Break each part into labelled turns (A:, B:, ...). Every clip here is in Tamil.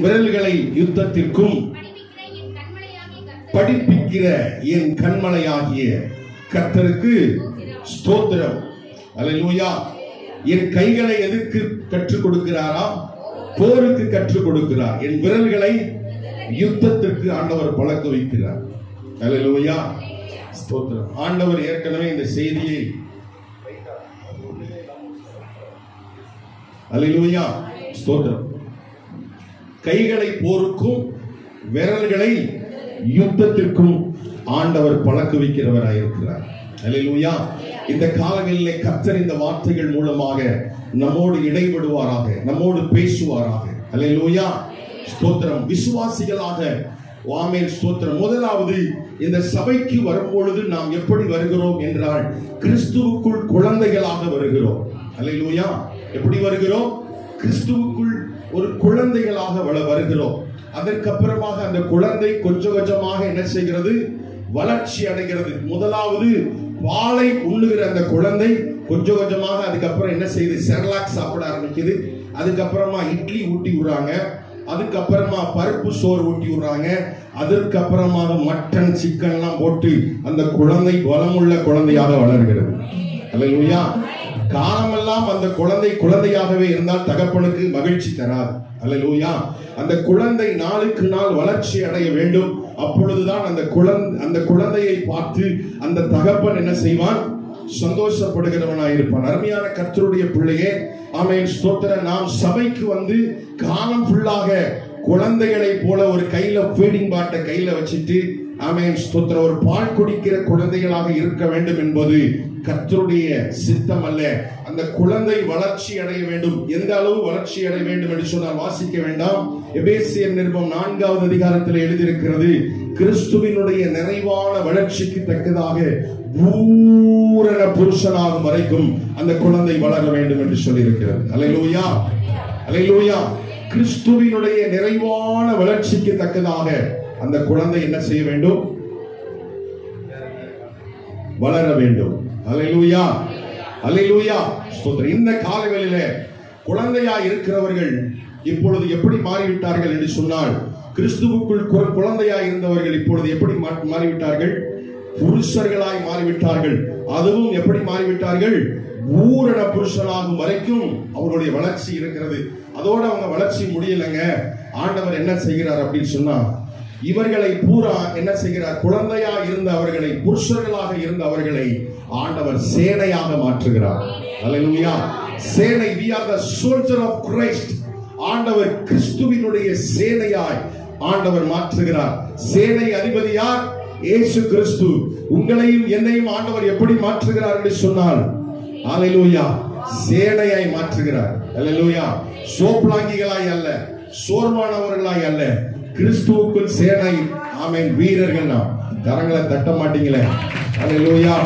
A: விரல்களை யுத்தத்திற்கும் படிப்பிக்கிற என் கண்மலையாகிய கர்த்தருக்கு ஸ்தோத்திரம். அல்லேலூயா. என் கைகளை எதற்கு கற்றுக் கொடுக்கிறாரா? போருக்கு கற்றுக் கொடுக்கிறார். என் விரல்களை யுத்தத்திற்கு ஆண்டவர் பழக்க வைக்கிறார். அல்லேலூயா. ஸ்தோத்திரம். ஆண்டவர் ஏற்கனவே இந்த செய்தியை அல்லேலூயா ஸ்தோத்திரம் கைகளை போருக்கும் விரல்களை யுத்தத்திற்கும் ஆண்டவர் பழக்க வைக்கிறவராயிருக்கிறார். அல்லேலூயா. இந்த காலங்களிலே கர்த்தர் இந்த வார்த்தைகள் மூலமாக நம்மோடு இடைபடுவாராக, நம்மோடு பேசுவாராக. அல்லேலூயா ஸ்தோத்திரம். விசுவாசிகளாக ஆமென் ஸ்தோத்திரம். முதலாவது இந்த சபைக்கு வரும்பொழுது நாம் எப்படி வருகிறோம் என்றால் கிறிஸ்துவுக்குள் குழந்தைகளாக வருகிறோம். அல்லேலூயா. எப்படி வருகிறோம்? கிறிஸ்துவுக்குள் ஒரு குழந்தைகளாக வருகிறோம். அதற்கப்புறமாக அந்த குழந்தை கொஞ்சம் கொஞ்சமாக என்ன செய்கிறது? வளர்ச்சி அடைகிறது. முதலாவது பாலை உண்ணுகிற அந்த குழந்தை கொஞ்சம் கொஞ்சமாக அதுக்கப்புறம் என்ன செய்யுது? செர்லாக் சாப்பிட ஆரம்பிக்குது. அதுக்கப்புறமா இட்லி ஊட்டி விடுறாங்க. அதுக்கப்புறமா பருப்பு சோறு ஊட்டி விடுறாங்க. அதற்கப்புறமாக மட்டன் சிக்கன் எல்லாம் போட்டு அந்த குழந்தை பலமுள்ள குழந்தையாக வளர்கிறது. அல்லேலூயா. காலமெல்லாம் அந்த குழந்தை குழந்தையாகவே இருந்தால் தகப்பனுக்கு மகிழ்ச்சி தராது. அல்லேலூயா. அந்த குழந்தை நாளுக்கு நாள் வளர்ச்சி அடைய வேண்டும். அப்பொழுதுதான் அந்த குழந்தையை பார்த்து அந்த தகப்பன் என்ன செய்வான்? சந்தோஷப்படுகிறவனாயிருப்பான். அருமையான கர்த்தருடைய பிள்ளையே, ஆமென் ஸ்தோத்திரம். நாம் சபைக்கு வந்து காலம் ஃபுல்லாக குழந்தைகளை போல ஒரு கையில ஃபீடிங் பாட்டை கையில வச்சுட்டு ஆமென் ஸ்தோத்திரம் ஒரு பால் குடிக்கிற குழந்தைகளாக இருக்க வேண்டும் என்பது கர்த்தருடைய சித்தம் அல்ல. அந்த குழந்தை வளர்ச்சி அடைய வேண்டும். எந்த அளவு வளர்ச்சி அடைய வேண்டும் என்று சொன்னால் வாசிக்க வேண்டாம். எபேசியர் நிருபம் 4வது அதிகாரத்தில் எழுதியிருக்கிறது, கிறிஸ்துவினுடைய நிறைவான வளர்ச்சிக்கு தக்கதாக பூரண புருஷனாகும் வரைக்கும் அந்த குழந்தை வளர வேண்டும் என்று சொல்லியிருக்கிறது. அல்லேலூயா. அல்லேலூயா. கிறிஸ்துவினுடைய நிறைவான வளர்ச்சிக்கு தக்கதாக அந்த குழந்தை என்ன செய்ய வேண்டும்? வளர வேண்டும். அல்லேலூயா. அல்லேலூயா ஸ்தோத்திரம். இந்த காலங்களிலே குழந்தையா இருக்கிறவர்கள் இப்பொழுது எப்படி மாறிவிட்டார்கள் என்று சொன்னால், கிறிஸ்துவுக்குள் குழந்தையா இருந்தவர்கள் இப்பொழுது எப்படி மாறிவிட்டார்கள்? புருஷர்களாய் மாறிவிட்டார்கள். அதுவும் எப்படி மாறிவிட்டார்கள்? பூரண புருஷனாகும் வரைக்கும் அவருடைய வளர்ச்சி இருக்கிறது. அதோட அவங்க வளர்ச்சி முடியலைங்க. ஆண்டவர் என்ன செய்கிறார் அப்படின்னு சொன்னா, இவர்களை பூரா என்ன செய்கிறார்? குழந்தையா இருந்த அவர்களை, புருஷர்களாக இருந்த அவர்களை ஆண்டவர் சேனையாக மாற்றுகிறார். அல்லேலூயா. சேனை. we are the soldier of Christ. ஆண்டவர் கிறிஸ்துவினுடைய சேனையாய் ஆண்டவர் மாற்றுகிறார். சேனை அதிபதி யார்? இயேசு கிறிஸ்து. உங்களையும் என்னையும் ஆண்டவர் எப்படி மாற்றுகிறார் என்று சொன்னால், அல்லேலூயா, சேனையாய் மாற்றுகிறார். அல்லேலூயா. சோப்லாங்கிகளாய் அல்ல, சோர்வானவர்களாய் அல்ல, கிறிஸ்துவுக்குள் சேனை. ஆமென். வீரர்கள் நாம். கரங்களை தட்ட மாட்டீங்களே. அல்லேலூயா.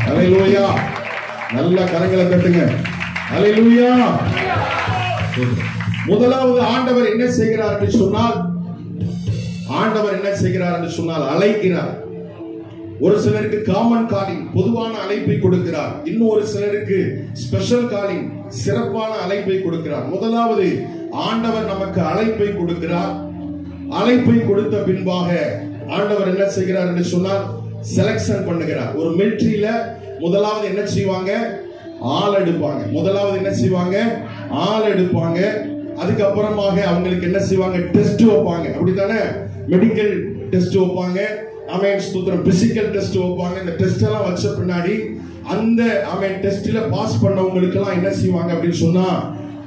A: அல்லேலூயா. நல்ல கரங்களை தட்டுங்க. அல்லேலூயா. முதலாவது ஆண்டவர் என்ன செய்கிறார் என்று சொன்னால், ஆண்டவர் என்ன செய்கிறார் என்று சொன்னால் அழைக்கிறார். ஒரு சிலருக்கு காமன் காலிங், பொதுவான அழைப்பை கொடுக்கிறார். இன்னும் ஒரு சிலருக்கு ஸ்பெஷல் காலிங், சிறப்பான அழைப்பை கொடுக்கிறார். முதலாவது ஆண்டவர் நமக்கு அழைப்பை கொடுக்கிறார். அழைப்பை கொடுத்த பின்பாக ஆண்டவர் என்ன செய்கிறார் என்று சொன்னால் செலக்ஷன் பண்ணுகிறார். ஒரு மிலிட்டரியில முதலாவது என்ன செய்வாங்க? ஆள் எடுப்பாங்க. முதலாவது என்ன செய்வாங்க? ஆள் எடுப்பாங்க. அதுக்கப்புறமாக அவங்களுக்கு என்ன செய்வாங்க? டெஸ்ட் வைப்பாங்க. அப்படித்தானே? மெடிக்கல் டெஸ்ட் வைப்பாங்க. ஆமென் ஸ்தோத்திரம். பிசிக்கல் டெஸ்ட் வைப்பாங்க. இந்த டெஸ்ட் எல்லாம் வச்ச பின்னாடி அந்த ஆமென் டெஸ்ட்ல பாஸ் பண்ணவங்களுக்கு எல்லாம் என்ன செய்வாங்க அப்படின்னு சொன்னா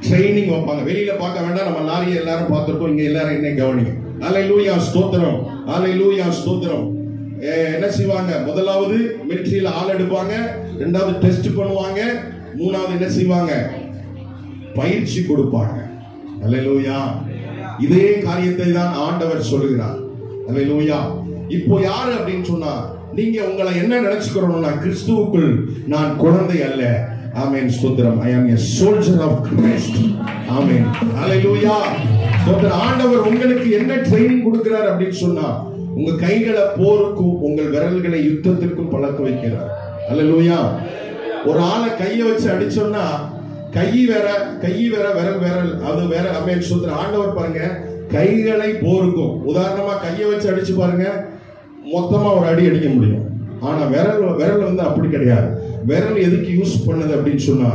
A: ட்ரைனிங் வைப்பாங்க. வெளியில பார்க்க வேண்டாம், நம்ம லாரியை எல்லாரும் பார்த்துருக்கோம். இங்க எல்லாரும் என்ன கவனிங்க. அல்லேலூயா ஸ்தோத்திரம். அல்லேலூயா ஸ்தோத்திரம். என்ன செய்வாங்க? முதலாவது மிலிட்டரியில ஆள் எடுப்பாங்க. இரண்டாவது டெஸ்ட் பண்ணுவாங்க. மூணாவது என்ன செய்வாங்க? பயிற்சி கொடுப்பாங்க. அல்லேலூயா. இதே காரியத்தை தான் ஆண்டவர் சொல்லுகிறார். அல்லேலூயா. இப்போ யாரு அப்படின்னு சொன்னா, நீங்க உங்களை என்ன நினைச்சுக்கிறோம்னா, கிறிஸ்துவுக்குள் நான் குழந்தை அல்ல. ஆமென் ஸ்தோத்திரம். I am a soldier of Christ. ஆமென். அல்லேலூயா. ஸ்தோத்திரம். ஆண்டவர் உங்களுக்கு என்ன ட்ரைனிங் கொடுக்கிறார் அப்படின்னு சொன்னா, உங்க கைகளை போருக்கும் உங்கள் விரல்களை யுத்தத்திற்கும் பழக்க வைக்கிறார். அல்லேலூயா. ஒரு ஆளை கையை வச்சு அடிச்சோம்னா கை வேற விரல் வேற, அது வேற. ஆமென் ஸ்தோத்திரம். ஆண்டவர் பாருங்க கைகளை போருக்கும். உதாரணமா கையை வச்சு அடிச்சு பாருங்க, மொத்தமா ஒரு அடி அடிக்க முடியும். ஆனா விரல் வந்து அப்படி கிடையாது. விரல் எதுக்கு யூஸ் பண்ணுது அப்படின்னு சொன்னா,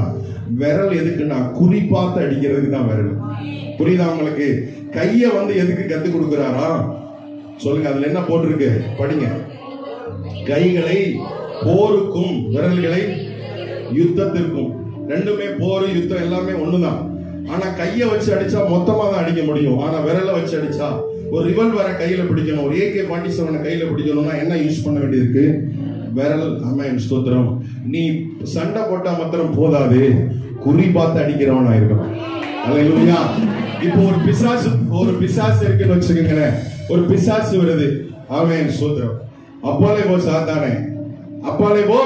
A: விரல் எதுக்குன்னா குறி பார்த்து அடிக்கிறதுக்கு தான் விரல். புரியுதா உங்களுக்கு? கைய வந்து எதுக்கு கத்து கொடுக்கிறாரா சொல்லுங்க, அதுல என்ன போட்டிருக்கு படிங்க. கைகளை போருக்கும், விரல்களை யுத்தத்திற்கும். ரெண்டுமே போர் யுத்தம் எல்லாமே ஒண்ணுதான். ஆனா கைய வச்சு அடிச்சா மொத்தமா தான் அடிக்க முடியும். ஆனா விரலை வச்சு அடிச்சா, ஒரு ரிவல்வரை கையில பிடிக்கணும், ஒரு AK-47 கையில பிடிக்கணும்னா என்ன யூஸ் பண்ண வேண்டியிருக்கு? விரல். ஆமென் ஸ்தோத்திரம். நீ சண்டை போட்டா மாத்திரம் போதாது, குறி பார்த்து அடிக்கிறவனா இருக்கணும். அல்லேலூயா. இப்போ ஒரு பிசாசு இருக்குன்னு வச்சுக்கோங்களேன். ஒரு பிசாசு வருது. ஆமென் ஸ்தோத்திரம். அப்பாலே போ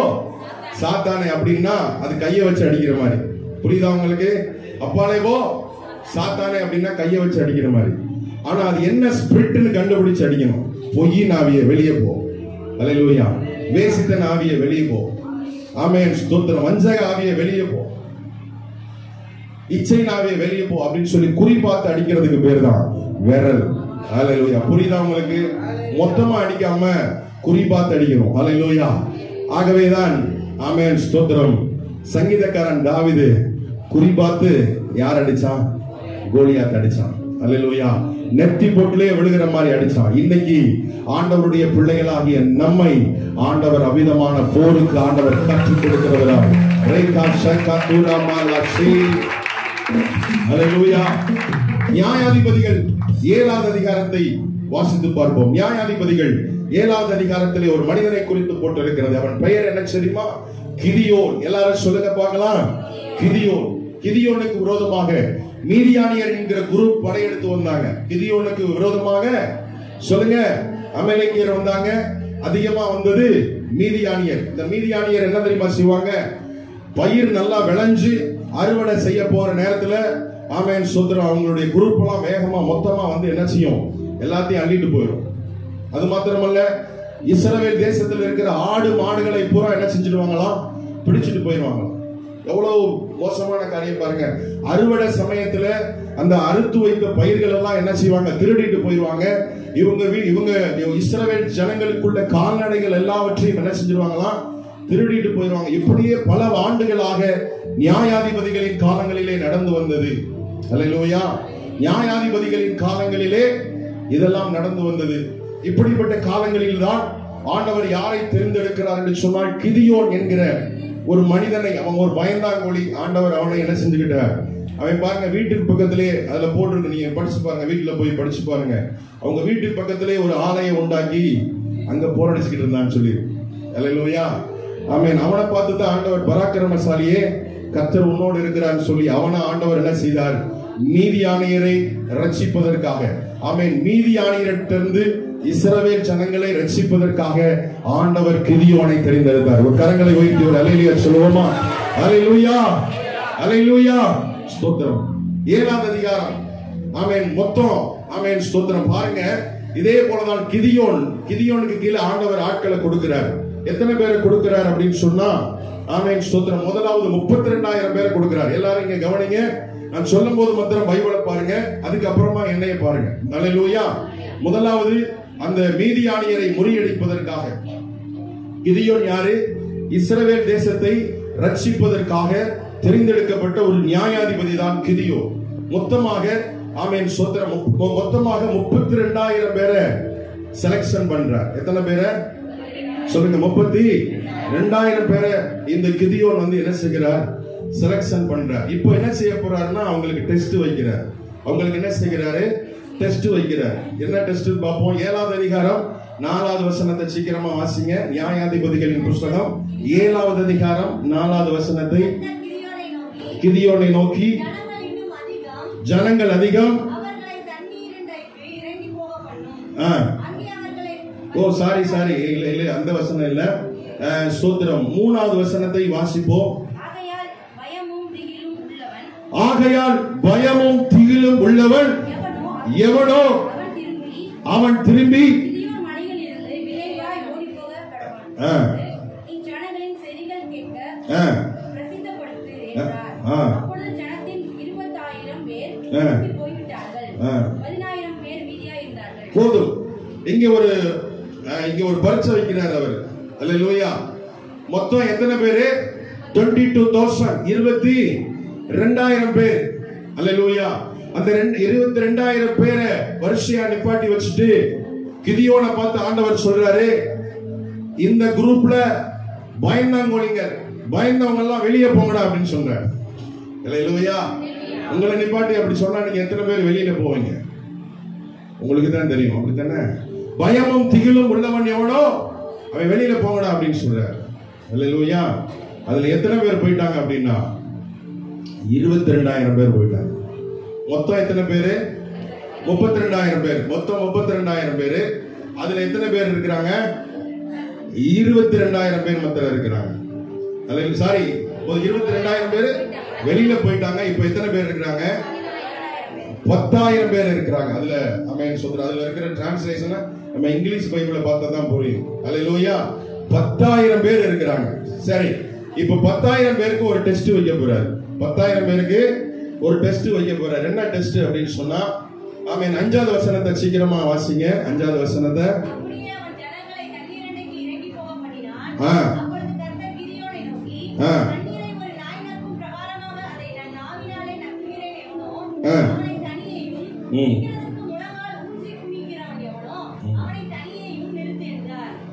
A: சாத்தானே அப்படின்னா அது கையை வச்சு அடிக்கிற மாதிரி. புரியுதா உங்களுக்கு? அப்பாலே போ சாத்தானே அப்படின்னா கையை வச்சு அடிக்கிற மாதிரி. ஆனா அது என்ன ஸ்பிரிட்னு கண்டுபிடிச்சு அடிக்கணும். பொய்யின் ஆவியை வெளியே போ. அல்லேலூயா. வேசித்தன் ஆவியை வெளியே போ. ஆமென் ஸ்தோத்திரம். வஞ்சக ஆவியை வெளியே போ, இச்சை ஆவியை வெளியே போ அப்படின்னு சொல்லி குறி பார்த்து அடிக்கிறதுக்கு பேர் தான் விரல். அல்லேலூயா. புரியுதா உங்களுக்கு? மொத்தமா அடிக்காம குறி பார்த்து அடிக்கணும். அல்லேலூயா. ஆகவேதான் ஆமென் ஸ்தோத்திரம், சங்கீதக்காரன் தாவீது குறி பார்த்து யார் அடிச்சான்? கோலியாத் அடிச்சான். அல்லேலூயா. நெத்தி போட்டிலே விழுகிற மாதிரி அடிச்சான். இன்னைக்கு ஆண்டவருடைய பிள்ளைகளாகிய நம்மை ஆண்டவர் அவிதமான போருக்கு ஆண்டவர் கற்றுக் கொடுக்கிறவராம். அல்லேலூயா. நியாயாதிபதிகள் 7வது அதிகாரத்தை வாசித்து பார்ப்போம். நியாயாதிபதிகள் 7வது அதிகாரத்திலே ஒரு மனிதனை குறித்து போட்டிருக்கிறது. அவன் பெயர் என்ன தெரியுமா? கிதியோன். எல்லாரும் சொல்லுங்க பார்க்கலாம். கிதியோன். கிதியோனுக்கு விரோதமாக மீதியானியர் என்கிற குரூப் படையெடுத்து வந்தாங்க. கிதியோனுக்கு விரோதமாக சொல்லுங்க, அமலேக்கியர் வந்தாங்க. அதிகமா வந்தது மீதியானியர். இந்த மீதியானியர் என்ன தெரியுமா செய்வாங்க? பயிர் நல்லா விளைஞ்சு அறுவடை செய்ய போற நேரத்துல ஆமென் ஸ்தோத்திரம், அவங்களுடைய குரூப் எல்லாம் வேகமா மொத்தமா வந்து என்ன செய்யும்? எல்லாத்தையும் அள்ளிட்டு போயிடும். அது மாத்திரமல்ல, இஸ்ரவேல் தேசத்தில் இருக்கிற ஆடு மாடுகளை பூரா என்ன செஞ்சிடுவாங்களாம்? பிடிச்சிட்டு போயிடுவாங்களாம். எவ்வளவு மோசமான காரியம் பாருங்க. அறுவடை சமயத்துல அந்த அறுத்து வைத்த பயிர்கள் எல்லாம் என்ன செய்வாங்க? திருடிட்டு போயிடுவாங்க. இவங்க இஸ்ரவேல் ஜனங்களுக்குள்ள கால்நடைகள் எல்லாவற்றையும் என்ன செஞ்சிருவாங்களாம்? திருடிட்டு போயிடுவாங்க. இப்படியே பல ஆண்டுகளாக நியாயாதிபதிகளின் காலங்களிலே நடந்து வந்தது. அல்லேலூயா. நியாயாதிபதிகளின் காலங்களிலே இதெல்லாம் நடந்து வந்தது. இப்படிப்பட்ட காலங்களில் தான் ஆண்டவர் யாரை தேர்ந்தெடுக்கிறார் என்று சொன்னால், கிதியோன் என்கிற ஒரு மனிதனை. அவன் ஒரு பயந்தாங்கோலி. ஆண்டவர் அவனை என்ன செஞ்சுக்கிட்டார்? அவன் பாருங்க, வீட்டுக்கு பக்கத்திலே அதுல போட்டிருக்கு, நீங்க படிச்சு பாருங்க, வீட்டுல போய் படிச்சு பாருங்க. அவங்க வீட்டுக்கு பக்கத்திலே ஒரு ஆலயம் உண்டாக்கி அங்க போராடிச்சுக்கிட்டு இருந்தான்னு சொல்லி. அல்லேலூயா. ஆமென். அவனை பார்த்து தான் ஆண்டவர் பராக்கிரமசாலியே, கர்த்தர் உன்னோடு இருக்கிறான்னு சொல்லி அவனை ஆண்டவர் என்ன செய்தார்? மீதியானியரை ரட்சிப்பதற்காக, ஆமென், மீதியானியரிடமிருந்து இஸ்ரவேல் ஜனங்களை ரட்சிப்பதற்காக ஆண்டவர் கிதியோனை தெரிந்தெடுத்தார். ஒரு கரங்களை உயர்த்தி ஒரு அல்லேலூயா சொல்லுவோமா? அல்லேலூயா. அல்லேலூயா. ஸ்தோத்திரம். 7வது அதிகாரம். ஆமென். மொத்தம் ஆமென் ஸ்தோத்திரம். பாருங்க, இதே போலதான் கிதியோனுக்கு கீழே ஆண்டவர் ஆட்களை கொடுக்கிறார். எத்தனை பேரை கொடுக்கிறார் அப்படின்னு சொன்னா, ஆமென் ஸ்தோத்திரம், முதலாவது 32,000 பேரை கொடுக்கிறார். எல்லாரும் இங்க கவனிங்க. நான் சொல்லும் போது மாத்திரம் பைபிளை பாருங்க, அதுக்கப்புறமா என்னைய பாருங்க. அல்லேலூயா. முதலாவது அந்த மீதியானியரை முறியடிப்பதற்காக. கிதியோன் யாரு? இஸ்ரவேல் தேசத்தை ரட்சிப்பதற்காக தெரிந்தெடுக்கப்பட்ட ஒரு நியாயாதிபதி தான் கிதியோன். மொத்தமாக ஆமென் ஸ்தோத்திரம், மொத்தமாக 32,000 பேரை செலக்ஷன் பண்றார். எத்தனை பேரை சொல்லுங்க? 32,000 பேரை இந்த கிதியோன் வந்து என்ன செய்கிறார்? செலக்ஷன் பண்றார். இப்போ என்ன செய்ய போறாருன்னா, அவங்களுக்கு டெஸ்ட் வைக்கிறார். அவங்களுக்கு என்ன செய்கிறாரு? டெஸ்ட் வைக்கிறார். என்ன டெஸ்ட் பார்ப்போம். 7வது அதிகாரம் 4வது வசனத்தை சீக்கிரமா வாசிங்க. நியாயாதிபதிகளின் புஸ்தகம் 7வது அதிகாரம் 4வது வசனத்தை. கிதியோனை நோக்கி, ஜனங்கள் அதிகம். சாரி இல்ல, அந்த வசனம் இல்ல. ஸ்தோத்திரம். 3வது வசனத்தை வாசிப்போம். ஆகையால் பயமும் திகிலும் உள்ளவன் எவனோ அவன் திரும்பி போதும். இங்க ஒரு பரீட்சை வைக்கிறார் அவர். அல்லேலூயா. மொத்தம் எத்தனை பேரு? 22,000, 22,000 பேர். அல்லேலூயா. அந்த 22,000 பேரை வரிசையா நிப்பாட்டி வச்சுட்டு கிதியோனை பார்த்து ஆண்டவர் சொல்றாரு, இந்த குரூப்ல பயந்தவங்க எல்லாம் வெளியே போங்கடா அப்படின்னு சொல்றாரு. அல்லேலூயா. உங்களை நிப்பாட்டி அப்படி சொன்னா நீங்க எத்தனை பேர் வெளியில போவீங்க? உங்களுக்கு தான் தெரியும். அப்படித்தானே? பயமும் திகிலும் உள்ளவன் எவனோ அவன் வெளியில போங்கடா அப்படின்னு சொல்றாரு. அல்லேலூயா. அதுல எத்தனை பேர் போயிட்டாங்க அப்படின்னா 22,000 பேர் போயிட்டாங்க. மொத்தம் எத்தனை பேரு? 32,000 பேர். மொத்தம் 32,000 பேரு. அதுல எத்தனை பேர் இருக்கிறாங்க? 22,000 பேர் மொத்தம் இருக்கிறாங்க. சாரி, 22,000 பேர் வெளியில போயிட்டாங்க. இப்ப எத்தனை பேர் இருக்கிறாங்க? 10,000 பேர் இருக்கிறாங்க. அதுல ஆமென் சொல்ற அதுல இருக்கிற டிரான்ஸ்லேஷன் நம்ம இங்கிலீஷ் பைபிளை பார்த்தா தான் புரியும். அல்லேலூயா. 10,000 பேர் இருக்கிறாங்க. சரி, இப்ப 10,000 பேருக்கு ஒரு டெஸ்ட் வைக்க போறாரு. 10,000 பேருக்கு ஒரு டெஸ்ட் வைக்க போறாரு. என்ன டெஸ்ட் அப்படின்னு சொன்னா, ஆமென், 5வது வசனத்தை சீக்கிரமா வாசிங்க. 5வது வசனத்தை.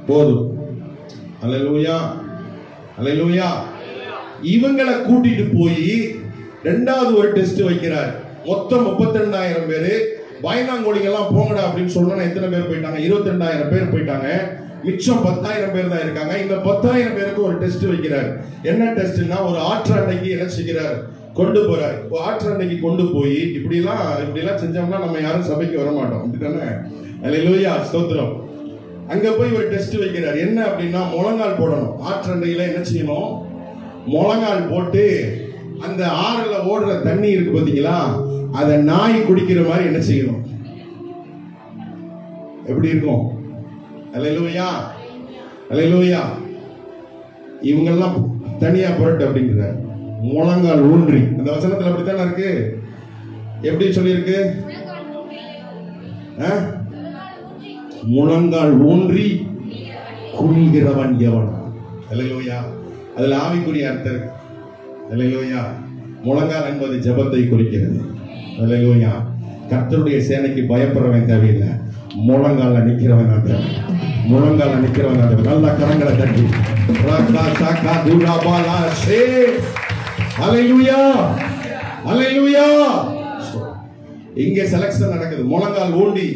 A: போதும். அல்லேலூயா. அல்லேலூயா. இவங்களை கூட்டிட்டு போய் ரெண்டாவது ஒரு டெஸ்ட் வைக்கிறார். மொத்தம் 32,000 பேரு. பயந்தாங்கோலிங்க எல்லாம் போங்கடா அப்படின்னு சொன்னா எத்தனை பேர் போயிட்டாங்க? 22,000 பேர் போயிட்டாங்க. மிச்சம் 10,000 பேர் தான் இருக்காங்க. இந்த 10,000 பேருக்கு ஒரு டெஸ்ட் வைக்கிறார். என்ன டெஸ்ட்னா, ஒரு ஆற்றண்டைக்கு என்ன செய்கிறார்? கொண்டு போறார். ஆற்றண்டைக்கு கொண்டு போய் இப்படிலாம் செஞ்சோம்னா நம்ம யாரும் சபைக்கு வர மாட்டோம். அப்படித்தானே? அல்லேலூயா. ஸ்தோத்திரம். அங்க போய் ஒரு டெஸ்ட் வைக்கிறார். என்ன அப்படின்னா, முழங்கால் போடணும். ஆற்றண்டையில என்ன செய்யணும்? முழங்கால் போட்டு அந்த ஆறுல ஓடுற தண்ணி இருக்கு பாத்தீங்களா, அத நாய் குடிக்கிற மாதிரி என்ன செய்யணும்? எப்படி இருக்கும்? அல்லேலூயா. அல்லேலூயா. இவங்க எல்லாம் தனியா புரட்டு அப்படிங்கிறார். முழங்கால் ஊன்றி, அந்த வசனத்துல அப்படித்தானே இருக்கு. எப்படி சொல்லி இருக்கு? முழங்கால் ஊன்றி குனிகிறவன் எவன்? அல்லேலூயா. அதுல ஆவிக்குரிய அர்த்தம் இருக்கு. அல்லேலூயா. முழங்கால் என்பது ஜெபத்தை குறிக்கிறது. அல்லேலூயா. கர்த்தருடைய சேனைக்கு பயப்படுறவன் தேவையில்லை, முழங்கால நிக்கிறவன் தான் தேவை. முழங்கால நிக்கிறவன் தான் தேவை. நல்ல கரங்களை தட்டி அல்லேலூயா. அல்லேலூயா. இங்க செலக்ஷன் நடக்குது. முழங்கால் ஊண்டி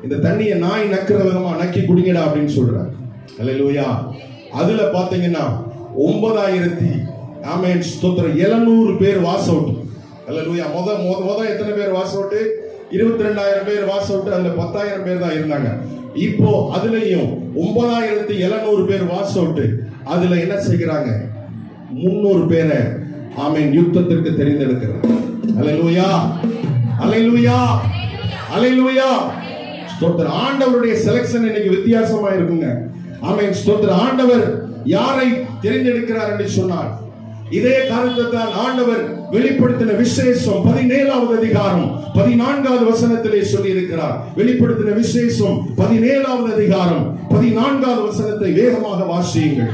A: இந்த தண்ணியை நாய் நக்கிற விதமா நக்கி குடிங்கடா அப்படின்னு சொல்றாங்க. அல்லேலூயா. அதுல பாத்தீங்கன்னா 9,700 பேர் வாஸ் அவுட். அல்லேலூயா. முத எத்தனை பேர் வாஸ் அவுட்? 22,000 பேர் வாஸ் அவுட். அதுல 10,000 பேர் தான் இருந்தாங்க. இப்போ அதுலயும் 9,700 பேர் வாஸ் அவுட். அதுல என்ன செய்கிறாங்க? 300 பேரை ஆமென் யுத்தத்திற்கு தெரிந்தெடுக்கிறார். அல்லேலூயா. அல்லேலூயா. அல்லேலூயா. ஸ்தோத்திரம். ஆண்டவருடைய செலக்ஷன் இன்னைக்கு வித்தியாசமா இருக்குங்க. ஆமென். ஸ்தோத்திரம். ஆண்டவர் யாரை தெரிந்தெடுக்கிறார் என்று சொன்னார். இதே காரணத்தை தான் ஆண்டவர் வெளிப்படுத்தின விசேஷம் 17வது அதிகாரம் 14வது வசனத்திலே சொல்லி இருக்கிறார். வெளிப்படுத்தின விசேஷம் 17வது அதிகாரம் 14வது வசனத்தை வேகமாக வாசியுங்கள்.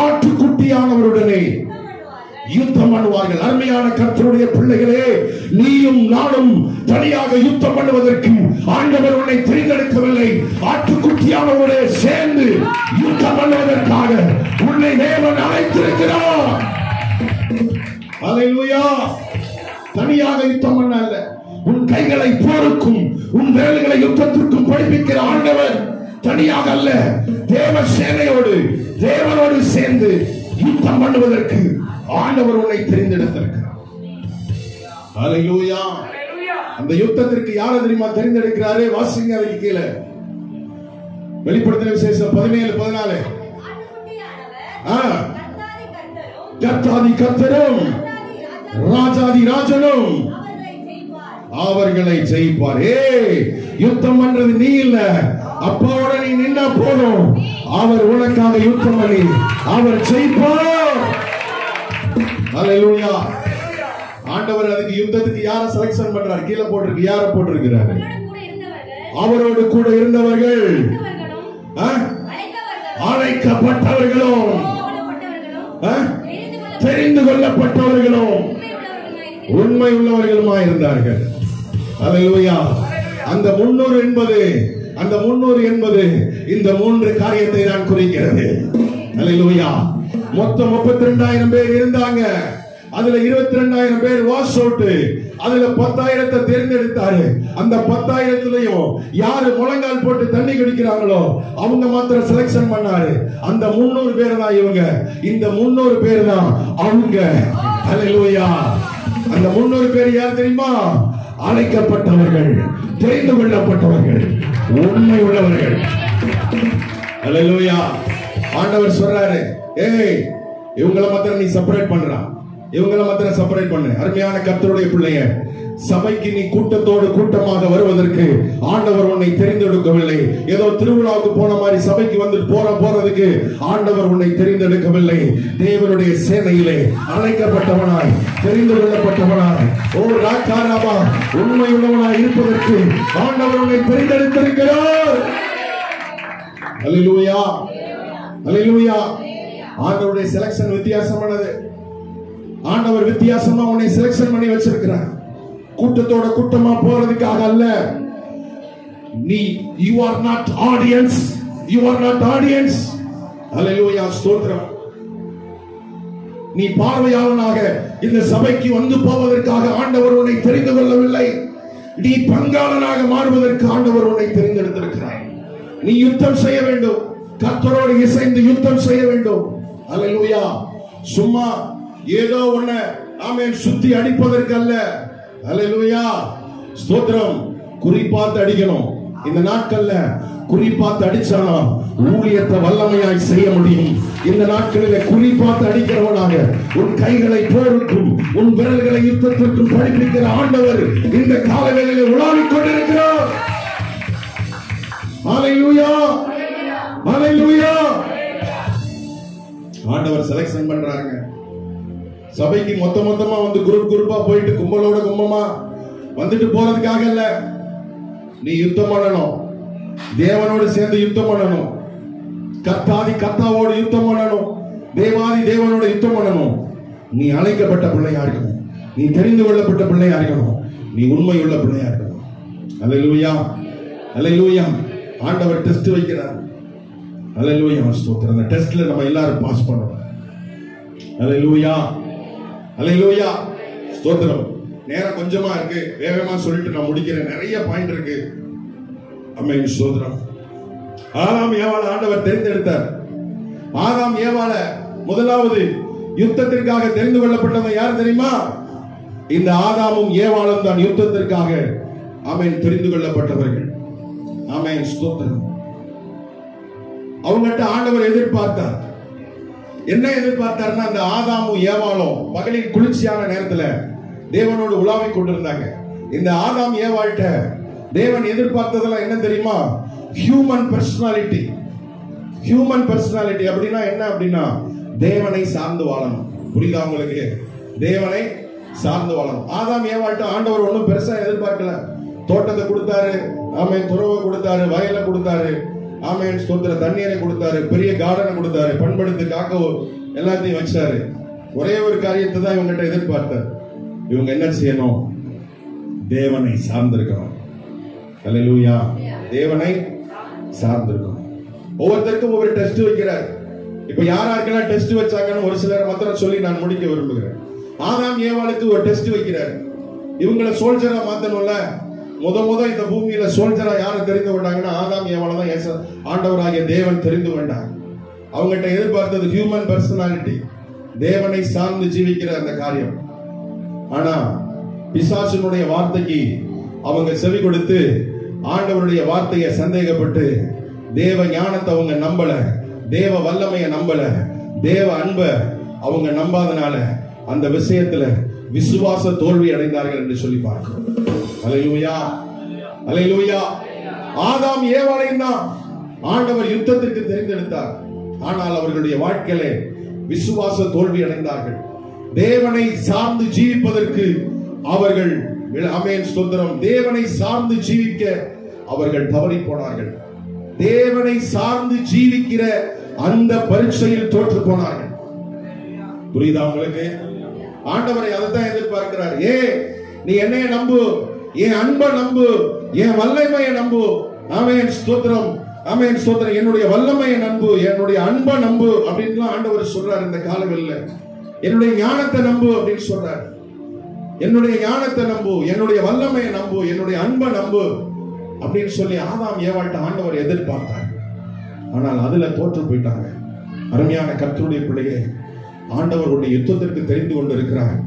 A: ஆட்டுக்குட்டியானவருடனே யுத்தம் பண்ணுவார்கள். அருமையான கர்த்தருடைய பிள்ளைகளே, நீயும் நானும் தனியாக யுத்தம் பண்ணுவதற்கு ஆண்டவர் உன்னை தெரிந்தெடுக்கவில்லை. ஆட்டுக்குட்டியானவரோடு சேர்ந்து யுத்தம் பண்ணுவதற்காக உன்னை தேவன் அழைத்திருக்கிறார். அல்லேலூயா. தனியாக யுத்தம் பண்ண அல்ல, உன் கைகளை போருக்கும் உன் விரல்களை யுத்தத்திற்கும் படிப்பிக்கிற ஆண்டவர் தனியாக அல்ல, தேவ சேனையோடு தேவனோடு சேர்ந்து யுத்தம் பண்ணுவதற்கு ஆண்டவர் உன்னை தெரிந்தெடுத்திருக்கிறார். அல்லேலூயா. அந்த யுத்தத்திற்கு யாரை தெரியுமா தெரிந்தெடுக்கிறாரே? வாசிங்க அதுக்கு கீழே. வெளிப்படுத்தின விசேஷம் 17:14. கர்த்தாதி கர்த்தரும் ராஜாதி ராஜனும் அவர்களை ஜெயிப்பார். யுத்தம் பண்றது நீ இல்ல, அப்பாவோட நீ நின்னா போதும். அவர் உனக்காக யுத்தம் பண்ணி அவர் ஜெயிப்பார். அல்லேலூயா. ஆண்டவர் அதுக்கு யுத்தத்துக்கு யார செலக்ஷன் பண்றார்? கீழே போட்டிருக்கு, யார போட்டிருக்கிறார்? அவரோடு கூட இருந்தவர்கள், அழைக்கப்பட்டவர்களும் தெரிந்து கொள்ளப்பட்டவர்களும் உண்மை உள்ளவர்களுமாய் இருந்தார்கள். அல்லேலூயா. அந்த 300 என்பது இந்த 3 காரியத்தை தான் குறிக்கிறது. அல்லேலூயா. மொத்தம் 32,000 பேர் இருந்தாங்க. அதுல 22,000 பேர் வாஷ் அவுட். அதுல 10,000 தேர்ந்தெடுத்தாரு. அந்த 10,000 யாரு முழங்கால் போட்டு தண்ணி குடிக்கிறாங்களோ அவங்க மாத்திரம் செலக்ஷன் பண்ணாரு. அந்த 300 பேர் தான் இவங்க. இந்த 300 பேர் தான் அவங்க. அல்லேலூயா. அந்த 300 பேர் யார் தெரியுமா? அழைக்கப்பட்டவர்கள், தெரிந்து கொள்ளப்பட்டவர்கள், உண்மை உள்ளவர்கள். அல்லேலூயா. ஆண்டவர் சொல்றாரு, ஏய் இவங்களை மாத்திரம் நீ செப்பரேட் பண்றா, இவங்களை மாத்திரம் செப்பரேட் பண்ணு. அருமையான கர்த்தருடைய பிள்ளைய, சபைக்கு நீ கூட்டத்தோடு கூட்டமாக வருவதற்கு ஆண்டவர் உன்னை தெரிந்தெடுக்கவில்லை. ஏதோ திருவிழாவுக்கு போன மாதிரி சபைக்கு வந்து போறதுக்கு ஆண்டவர் உன்னை தெரிந்தெடுக்கவில்லை. தேவனுடைய சேனையிலே அழைக்கப்பட்டவனாய், தெரிந்து கொள்ளப்பட்டவனாய், ஓ ராக்காராமா உண்மை உள்ளவனாய் இருப்பதற்கு ஆண்டவர் உன்னை தெரிந்தெடுத்திருக்கிறார். அல்லேலூயா. அல்லேலூயா. ஆண்டவருடைய செலக்ஷன் வித்தியாசமானது. ஆண்டவர் வித்தியாசமா உன்னை செலக்ஷன் பண்ணி வச்சிருக்கிறார். கூட்டத்தோட கூட்டமா போறதுக்காக அல்ல. நீ you are not audience, you are not audience. அல்லேலூயா. ஸ்தோத்திரம். நீ பார்வையாளனாக இந்த சபைக்கு வந்து போவதற்காக ஆண்டவர் உன்னை தெரிந்து கொள்ளவில்லை. நீ பங்காளனாக மாறுவதற்கு ஆண்டவர் உன்னை தெரிந்தெடுத்திருக்கிறார். நீ யுத்தம் செய்ய வேண்டும். கர்த்தரோடு இசைந்து யுத்தம் செய்ய வேண்டும். அல்லேலூயா. சும்மா ஏதோ ஒண்ணு ஆமென் சுத்தி அடிப்பதற்கு அல்ல. அல்லேலூயா. ஸ்தோத்திரம். குறிப்பாத்து அடிக்கணும். இந்த நாட்கள்ல குறிப்பாத்து அடிச்சானா ஊழியத்தை வல்லமையாய் செய்ய முடியும். இந்த நாட்களில் குறிப்பாத்து அடிக்கிறவனாக உன் கைகளை போருக்கும் உன் விரல்களை யுத்தத்திற்கும் படிப்பிக்கிற ஆண்டவர் இந்த காலவேளையில் உலாவிக் கொண்டிருக்கிறார். அல்லேலூயா. அல்லேலூயா. ஆண்டவர் செலக்ஷன் பண்றாங்க. சபைக்கு மொத்தமா வந்து குரூப்பா போயிட்டு கும்பலோட கும்பமா வந்துட்டு போறதுக்காக இல்ல. நீ யுத்தம் பண்ணணும். தேவனோடு சேர்ந்து யுத்தம் பண்ணணும். கர்த்தாதி கர்த்தாவோடு யுத்தம் பண்ணணும். தேவாதி தேவனோட யுத்தம் பண்ணணும். நீ அழைக்கப்பட்ட பிள்ளையா இருக்கணும். நீ தெரிந்து கொள்ளப்பட்ட பிள்ளையா இருக்கணும். நீ உண்மை உள்ள பிள்ளையா இருக்கணும். அல்லேலூயா. அல்லேலூயா. ஆண்டவர் டெஸ்ட் வைக்கிறார். அல்லேலூயா. ஸ்தோத்திரம். அந்த டெஸ்ட்ல நம்ம எல்லாரும் பாஸ் பண்ணணும். அல்லேலூயா. அல்லேலூயா. ஸ்தோத்திரம். நேரம் கொஞ்சமா இருக்கு, வேகமா சொல்லிட்டு நான் முடிக்கிறேன். நிறைய பாயிண்ட் இருக்கு. ஆமென். ஸ்தோத்திரம். ஆதாம் ஏவாளை ஆண்டவர் தெரிந்தெடுத்தார். ஆதாம் ஏவாளை முதலாவது யுத்தத்திற்காக தெரிந்து கொள்ளப்பட்டவங்க யார் தெரியுமா? இந்த ஆதாமும் ஏவாளும் தான் யுத்தத்திற்காக ஆமென் தெரிந்து கொள்ளப்பட்டவர்கள். ஆமென். ஸ்தோத்திரம். அவங்ககிட்ட ஆண்டவர் எதிர்பார்த்தார். என்ன எதிர்பார்த்தாருன்னா, அந்த ஆதாமும் ஏவாளும் பகலில் குளிர்ச்சியான நேரத்துல தேவனோடு உலாவிக் கொண்டிருந்தாங்க. இந்த ஆதாம் ஏவாள்கிட்ட தேவன் எதிர்பார்த்ததெல்லாம் என்ன தெரியுமா? Human personality. ஹியூமன் பர்சனாலிட்டி அப்படின்னா என்ன அப்படின்னா தேவனை சார்ந்து வாழணும். புரியுதா உங்களுக்கு? தேவனை சார்ந்து வாழணும். ஆதாம் ஏவாள்கிட்ட ஆண்டவர் ஒன்றும் பெருசா எதிர்பார்க்கல. தோட்டத்தை கொடுத்தாரு, ஆமென். துறவை கொடுத்தாரு, வயலை கொடுத்தாரு, ஆமென். ஸ்தோத்திர. தண்ணீரை கொடுத்தாரு, பெரிய கார்டனை கொடுத்தாரு, பண்படுத்து காக்க எல்லாத்தையும் வச்சாரு. ஒரே ஒரு காரியத்தை தான் இவங்கிட்ட எதிர்பார்த்தார். இவங்க என்ன செய்யணும்? தேவனை சார்ந்திருக்கணும். அல்லேலூயா. தேவனை சார்ந்திருக்கணும். ஒவ்வொருத்தருக்கும் ஒவ்வொரு டெஸ்ட் வைக்கிறார். இப்ப யாராருக்கெல்லாம் டெஸ்ட் வச்சாங்கன்னு ஒரு சிலர் மாத்திரம் சொல்லி நான் முடிக்க விரும்புகிறேன். ஆதாம் ஏவாளுக்கு ஒரு டெஸ்ட் வைக்கிறார். இவங்களை சோல்ஜரா மாத்தணும்ல. முத இந்த பூமியில சோல்ஜரா யாரை தெரிந்து கொண்டாங்கன்னா ஆதாம் ஏவாளை தான் ஆண்டவராகிய தேவன் தெரிந்து கொண்டார். அவங்ககிட்ட எதிர்பார்த்தது ஹியூமன் பர்சனாலிட்டி, தேவனை சார்ந்து ஜீவிக்கிற அந்த காரியம். ஆனா பிசாசினுடைய வார்த்தைக்கு அவங்க செவி கொடுத்து ஆண்டவருடைய வார்த்தையை சந்தேகப்பட்டு தேவ ஞானத்தை அவங்க நம்பல, தேவ வல்லமையை நம்பல, தேவ அன்பை அவங்க நம்பாதனால அந்த விஷயத்துல விசுவாச தோல்வி அடைந்தார்கள் என்று சொல்லி பார்க்கிறோம். அல்லேலூயா. அல்லேலூயா. ஆதாம் ஏவாளையும் தான் ஆண்டவர் யுத்தத்திற்கு தெரிந்தெடுத்தார். ஆனால் அவர்களுடைய வாழ்க்கையிலே விசுவாச தோல்வி அடைந்தார்கள். தேவனை சார்ந்து ஜீவிப்பதற்கு அவர்கள் ஆமென் ஸ்தோத்திரம் தேவனை சார்ந்து ஜீவிக்க அவர்கள் தவறி போனார்கள். தேவனை சார்ந்து ஜீவிக்கிற அந்த பரீட்சையில் தோற்று போனார்கள். புரியுதா உங்களுக்கு? ஆண்டவரை அதைத்தான் எதிர்பார்க்கிறார். நீ என்னைய நம்பு, என் அன்பை நம்பு, என் வல்லமையை நம்பு. ஆமென் ஸ்தோத்திரம், ஆமென் ஸ்தோத்திரம். என்னுடைய வல்லமையை நம்பு, என்னுடைய அன்பை நம்பு அப்படின்னு ஆண்டவர் சொல்றார். இந்த காலங்களில் என்னுடைய ஞானத்தை நம்பு அப்படின்னு சொல்றார். என்னுடைய ஞானத்தை நம்பு, என்னுடைய வல்லமையை நம்பு, என்னுடைய அன்பை நம்பு அப்படின்னு சொல்லி ஆதாம் ஏவாள்கிட்ட ஆண்டவர் எதிர்பார்த்தார். ஆனால் அதுல தோற்று போயிட்டாங்க. அருமையான கர்த்தருடைய பிள்ளையே, ஆண்டவருடைய யுத்தத்திற்கு தெரிந்து கொண்டிருக்கிறார்.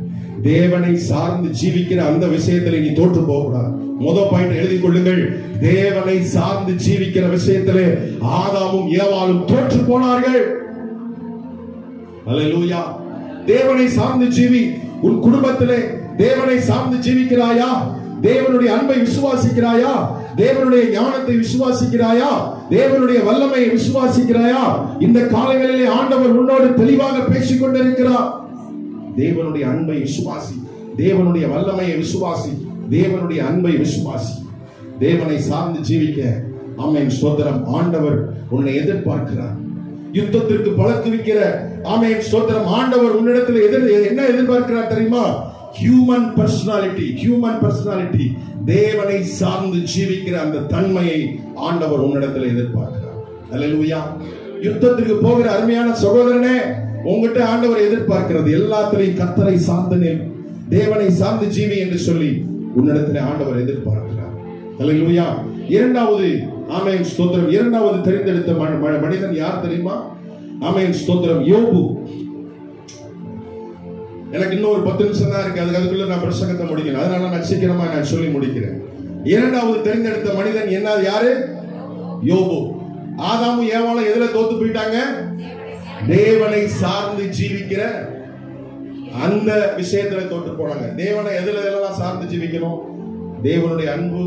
A: தேவனை சார்ந்து ஜீவிக்கிற அந்த விஷயத்திலே நீ தோற்று போக கூடாது. முதல் பாயிண்ட் எழுதி கொள்ளுங்கள். தேவனை சார்ந்து ஜீவிக்கிற விஷயத்திலே ஆதாமும் ஏவாளும் தோற்று போனார்கள். அல்லேலூயா. தேவனை சார்ந்து ஜீவி. உன் குடும்பத்திலே தேவனை சார்ந்து ஜீவிக்கிறாயா? தேவனுடைய அன்பை விசுவாசிக்கிறாயா? தேவனுடைய ஞானத்தை விசுவாசிக்கிறாயா? தேவனுடைய வல்லமையை விசுவாசிக்கிறாயா? இந்த காலங்களிலே ஆண்டவர் உன்னோடு தெளிவாக பேசிக் கொண்டிருக்கிறார். தேவனுடைய அன்பை விசுவாசி, தேவனுடைய வல்லமையை விசுவாசி, தேவனுடைய அன்பை விசுவாசி. தேவனை சார்ந்து ஜீவிக்க ஆமென் ஸ்தோத்திரம் ஆண்டவர் உன்னை எதிர்பார்க்கிறார். யுத்தத்திற்கு பழக்குவிக்கிற ஆமென் ஸ்தோத்திரம் ஆண்டவர் உன்னிடத்தில் என்ன எதிர்பார்க்கிறார் தெரியுமா? Human personality. ஹியூமன் பர்சனாலிட்டி, தேவனை சார்ந்து ஜீவிக்கிற அந்த தன்மையை ஆண்டவர் உன்னிடத்தில் எதிர்பார்க்கிறார். அல்லேலூயா. யுத்தத்திற்கு போகிற அருமையான சகோதரனே, உங்ககிட்ட ஆண்டவர் எதிர்பார்க்கிறது எல்லாத்திலையும் கர்த்தரை சார்ந்து தேவனை சார்ந்து ஜீவி என்று சொல்லி உன்னிடத்தில் ஆண்டவர் எதிர்பார்க்கிறார். அல்லேலூயா. இரண்டாவது ஆமென் ஸ்தோத்திரம், இரண்டாவது தெரிந்தெடுத்த மனிதன் யார் தெரியுமா? ஆமென் ஸ்தோத்திரம் யோபு. எனக்கு இன்னும் ஒரு 10 நிமிஷம் தான் இருக்கு, அதுக்குள்ள நான் பிரசங்கத்தை முடிக்கிறேன். அதனால நான் சீக்கிரமா நான் சொல்லி முடிக்கிறேன். இரண்டாவது தெரிந்தெடுத்த மனிதன் என்ன? யாரு? யோபு. ஆதாமும் ஏவாளும் எதுல தோத்து போயிட்டாங்க? தேவனை சார்ந்து ஜீவிக்கிற அந்த விஷயத்துல தோற்று போனாங்க. தேவனை எதுல எல்லாம் சார்ந்து ஜீவிக்கணும்? தேவனுடைய அன்பு,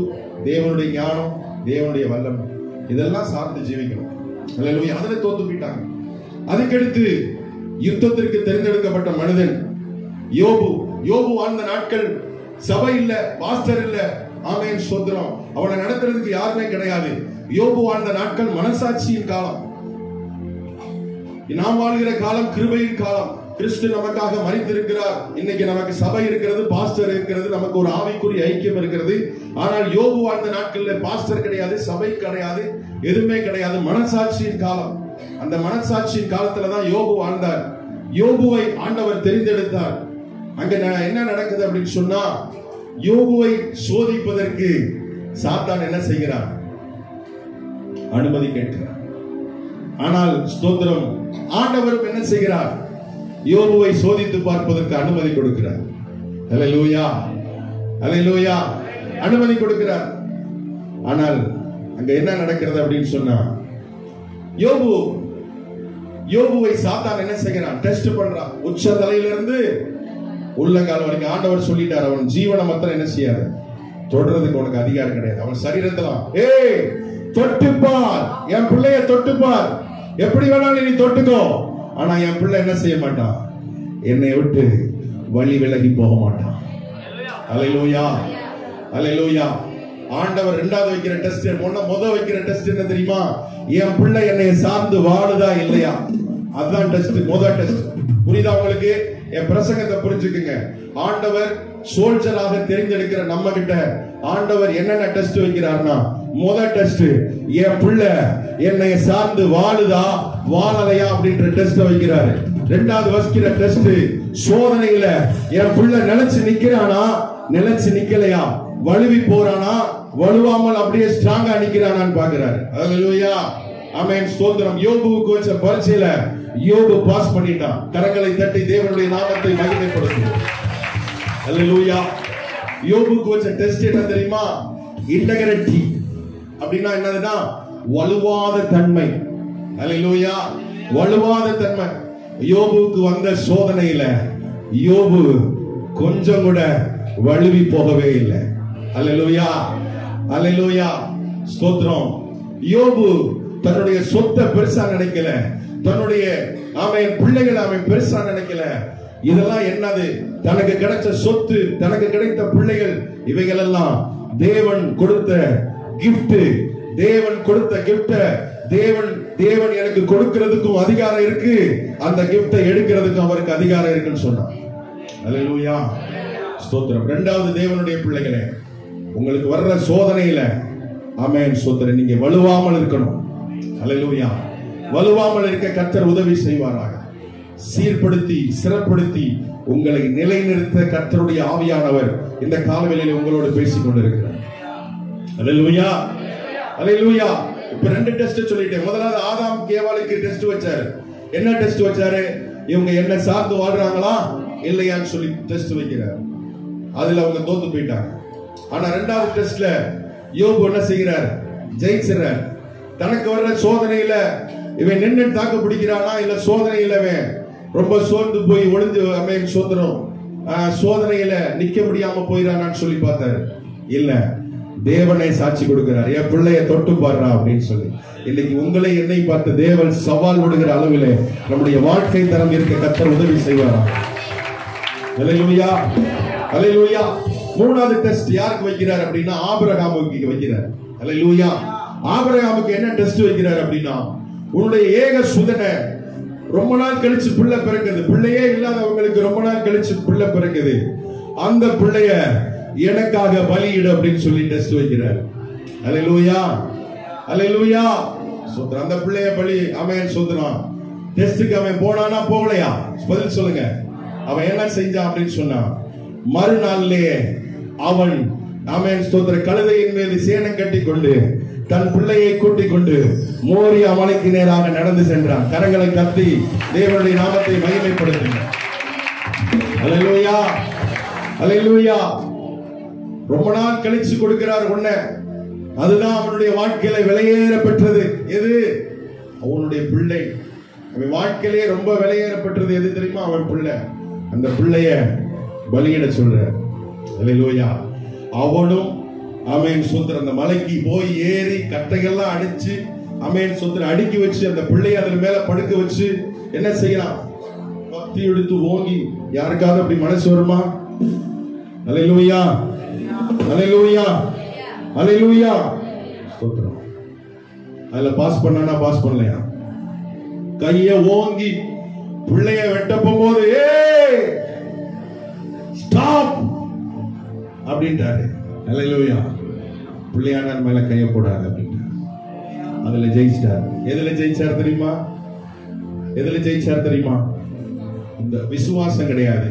A: தேவனுடைய ஞானம், தேவனுடைய வல்லமை, இதெல்லாம் சார்ந்து ஜீவிக்கணும். அல்லேலூயா. அதுல தோத்து போயிட்டாங்க. அதுக்கடுத்து யுத்தத்திற்கு தேர்ந்தெடுக்கப்பட்ட மனிதன் யோபு. யோபு வாழ்ந்த நாட்கள் சபை இல்ல, பாஸ்டர் இல்ல, ஆமென் ஸ்தோத்திரம், அவனை நடத்துறதுக்கு யாருமே கிடையாது. யோபு வாழ்ந்த நாட்கள் மனசாட்சியின் காலம். நாம் வாழ்கிற காலம் கிருபையின் காலம். கிறிஸ்து நமக்காக மரித்திருக்கிறார். இன்னைக்கு நமக்கு சபை இருக்கிறது, பாஸ்டர் இருக்கிறது, நமக்கு ஒரு ஆவிக்குரிய ஐக்கியம் இருக்கிறது. ஆனால் யோபு வாழ்ந்த நாட்கள்ல பாஸ்டர் கிடையாது, சபை கிடையாது, எதுவுமே கிடையாது. மனசாட்சியின் காலம். அந்த மனசாட்சியின் காலத்துலதான் யோபு வாழ்ந்தார். யோபுவை ஆண்டவர் தெரிந்தெடுத்தார். அங்க என்ன நடக்குது அப்படின்னு சொன்னா, யோபுவை சோதிப்பதற்கு சாத்தான் என்ன செய்கிறார்? அனுமதி கேட்கிறார். ஆனால் ஸ்தோத்திரம் ஆண்டவரும் என்ன செய்கிறார்? யோபுவை சோதித்து பார்ப்பதற்கு அனுமதி கொடுக்கிறார். அல்லேலூயா, அல்லேலூயா. அனுமதி கொடுக்கிறார். ஆனால் அங்க என்ன நடக்கிறது அப்படின்னு சொன்னா, யோபுவை சாத்தான் என்ன செய்கிறான்? டெஸ்ட் பண்றான். உச்ச தலையிலிருந்து உள்ளங்கால் வரைக்கும். ஆண்டவர் சொல்லிட்டார், அவன் ஜீவனை மாத்திரம் என்ன செய்யாது, தொடர்றதுக்கு உனக்கு அதிகாரம் கிடையாது. அவன் சரீரத்தெல்லாம் தொட்டுப்பார், என் பிள்ளைய தொட்டுப்பார், எப்படி வேணாலும் நீ தொட்டுக்கோ. ஆனா என் பிள்ளை என்ன செய்ய மாட்டான்? என்னை விட்டு வழி விலகி போக மாட்டான். அல்லேலூயா, அல்லேலூயா. ஆண்டவர் இரண்டாவது வைக்கிற டெஸ்ட், முதல் வைக்கிற டெஸ்ட் என்ன தெரியுமா? என் பிள்ளை என்னை சார்ந்து வாழுதா இல்லையா? அதுதான் டெஸ்ட், முதல் டெஸ்ட். புரியுதா உங்களுக்கு? என் பிரசங்கத்தை புரிஞ்சுக்குங்க. ஆண்டவர் சோல்ஜராக தெரிந்தெடுக்கிற நம்ம கிட்ட ஆண்டவர் என்னென்ன டெஸ்ட் வைக்கிறார்னா, முதல் டெஸ்ட் என் பிள்ளை என்னை சார்ந்து வாழுதா வாழலையா அப்படின்ற டெஸ்ட் வைக்கிறாரு. இரண்டாவது வைக்கிற டெஸ்ட் சோதனையில என் பிள்ளை நிலைச்சு நிக்கிறானா நிலைச்சு நிக்கலையா, வலுவி போறானா வலுவாமல் அப்படியே ஸ்ட்ராங்கா நிக்கிறானான்னு பாக்குறாரு. அல்லேலூயா, ஆமென் ஸ்தோத்திரம். யோபுவுக்கு வச்ச பரீட்சையில யோபு பாஸ் பண்ணிட்டான். கரங்களை தட்டி தேவனுடைய நாமத்தை மகிமைப்படுத்துவோம். அல்லேலூயா. யோபுக்கு வச்ச டெஸ்ட் என்ன தெரியுமா? இன்டெகிரிட்டி. அப்படின்னா என்னதுன்னா வலுவாத தன்மை. அல்லேலூயா, வலுவாத தன்மை. யோபுவுக்கு வந்த சோதனையில யோபு கொஞ்சம் கூட வலுவி போகவே இல்லை. அல்லேலூயா, அல்லேலூயா, ஸ்தோத்திரம். யோபு தன்னுடைய சொத்தை பெருசா நினைக்கல, தன்னுடைய அவன் பிள்ளைகளை அவன் பெருசா நினைக்கல. இதெல்லாம் என்னது? தனக்கு கிடைச்ச சொத்து, தனக்கு கிடைத்த பிள்ளைகள், இவைகள் எல்லாம் தேவன் கொடுத்த கிஃப்ட். தேவன் கொடுத்த கிஃப்ட தேவன் எனக்கு கொடுக்கிறதுக்கும் அதிகாரம் இருக்கு, அந்த கிஃப்டை எடுக்கிறதுக்கும் அவருக்கு அதிகாரம் இருக்குன்னு சொன்னார். அல்லேலூயா, ஸ்தோத்திரம். இரண்டாவது, தேவனுடைய பிள்ளைகளே, உங்களுக்கு வர்ற சோதனையில ஆமென் ஸ்தோத்திரம், நீங்க வலுவாமல் இருக்கணும். அல்லேலூயா, வலுவாமல் இருக்க கர்த்தர் உதவி செய்வாராக. சீர்படுத்தி சிறப்படுத்தி உங்களை நிலைநிறுத்த கர்த்தருடைய ஆவியானவர் இந்த காலவெளியில உங்களோடு பேசிக் கொண்டிருக்கிறார். அல்லேலூயா, அல்லேலூயா. இப்ப 2 டெஸ்ட் சொல்லிட்டேன். முதலாவது ஆதாம் கேவாலுக்கு டெஸ்ட் வச்சாரு. என்ன டெஸ்ட் வச்சாரு? இவங்க என்ன சார்ந்து வாழ்றாங்களா இல்லையான்னு சொல்லி டெஸ்ட் வைக்கிறார். அதுல அவங்க தோத்து போயிட்டாங்க. ஆனா 2வது டெஸ்ட்ல யோபு என்ன செய்கிறார்? ஜெயிச்சார். தனக்கு வர்ற சோதனையில இவன் நின்று தாக்கு பிடிக்கிறானா இல்ல சோதனையில ரொம்ப சோர்ந்து போய் ஒளிஞ்சு அமேன் சோதனம் சோதனையில நிக்க முடியாம போயிடானான்னு சொல்லி பார்த்தாரு. இல்ல, தேவனை சாட்சி கொடுக்கிறார், என் பிள்ளைய தொட்டு பாடுறா அப்படின்னு சொல்லி. இன்னைக்கு உங்களை என்னை பார்த்து தேவன் சவால் விடுகிற அளவிலே நம்முடைய வாழ்க்கை தரம் இருக்க கர்த்தர் உதவி செய்வாரா? அல்லேலூயா, அல்லேலூயா. 3வது டெஸ்ட் யாருக்கு வைக்கிறார் அப்படின்னா ஆபிரகாமுக்கு வைக்கிறார். அல்லேலூயா. ஆபிரகாமுக்கு என்ன டெஸ்ட் வைக்கிறார் அப்படின்னா, உன்னுடைய ஏக சுதனை ரொம்ப நாள் கழிச்சு பிள்ளை பிறக்குது, பிள்ளையே இல்லாதவங்களுக்கு ரொம்ப நாள் கழிச்சு பிள்ளை பிறக்குது, அந்த பிள்ளைய எனக்காக பலியிடு அப்படின்னு சொல்லி டெஸ்ட் வைக்கிறார். அல்லேலூயா, அல்லேலூயா. சோத்ரா, அந்த பிள்ளைய பலி அவன் சோத்ரான். டெஸ்டுக்கு அவன் போனானா போகலையா? பதில் சொல்லுங்க. அவன் என்ன செஞ்சான் அப்படின்னு சொன்னா, மறுநாள்லேயே அவன் அவன் ஸ்தோத்திர கழுதையின் மீது சேணம் கட்டி கொண்டு தன் பிள்ளையை கூட்டிக் கொண்டு மோரியா மலைக்கு நேராக நடந்து சென்றான். கரங்களை கத்தி தேவனுடைய நாமத்தை மகிமைப்படுத்துங்க. அல்லேலூயா, அல்லேலூயா. ரொம்ப நாள் கழிச்சு கொடுக்கிறார் உன்ன. அதுதான் அவனுடைய வாழ்க்கையில விலையேற பெற்றது. எது? அவனுடைய பிள்ளை. அவன் வாழ்க்கையிலே ரொம்ப விலையேற பெற்றது எது தெரியுமா? அவன் பிள்ளை. அந்த பிள்ளைய பலியிட சொல்ற. அல்லேலூயா. அவனும் ஆமென் சோத்திர அந்த மலைக்கு போய் ஏறி கட்டைகள்லாம் அடிச்சு ஆமென் சோத்திர அடுக்கி வச்சு அந்த பிள்ளைய அதன் மேல படுக்க வச்சு என்ன செய்யலாம்? கத்தி எடுத்து ஓங்கி. யாருக்காவது அப்படி மனசு வருமா? அல்லேலூயா, அல்லேலூயா, அல்லேலூயா. ஸ்தோத்திரம். அதுல பாஸ் பண்ணானா பாஸ் பண்ணலையா? கைய ஓங்கி பிள்ளைய வெட்ட போகும்போது ஏய் ஸ்டாப் அப்படின்ட்டாரு. அல்லேலூயா. பிள்ளையாண்டார் மேல கைய போடாது அப்படின்ட்டார். அதுல ஜெயிச்சார். எதுல ஜெயிச்சார் தெரியுமா? எதுல ஜெயிச்சார் தெரியுமா? இந்த விசுவாசம் கிடையாது.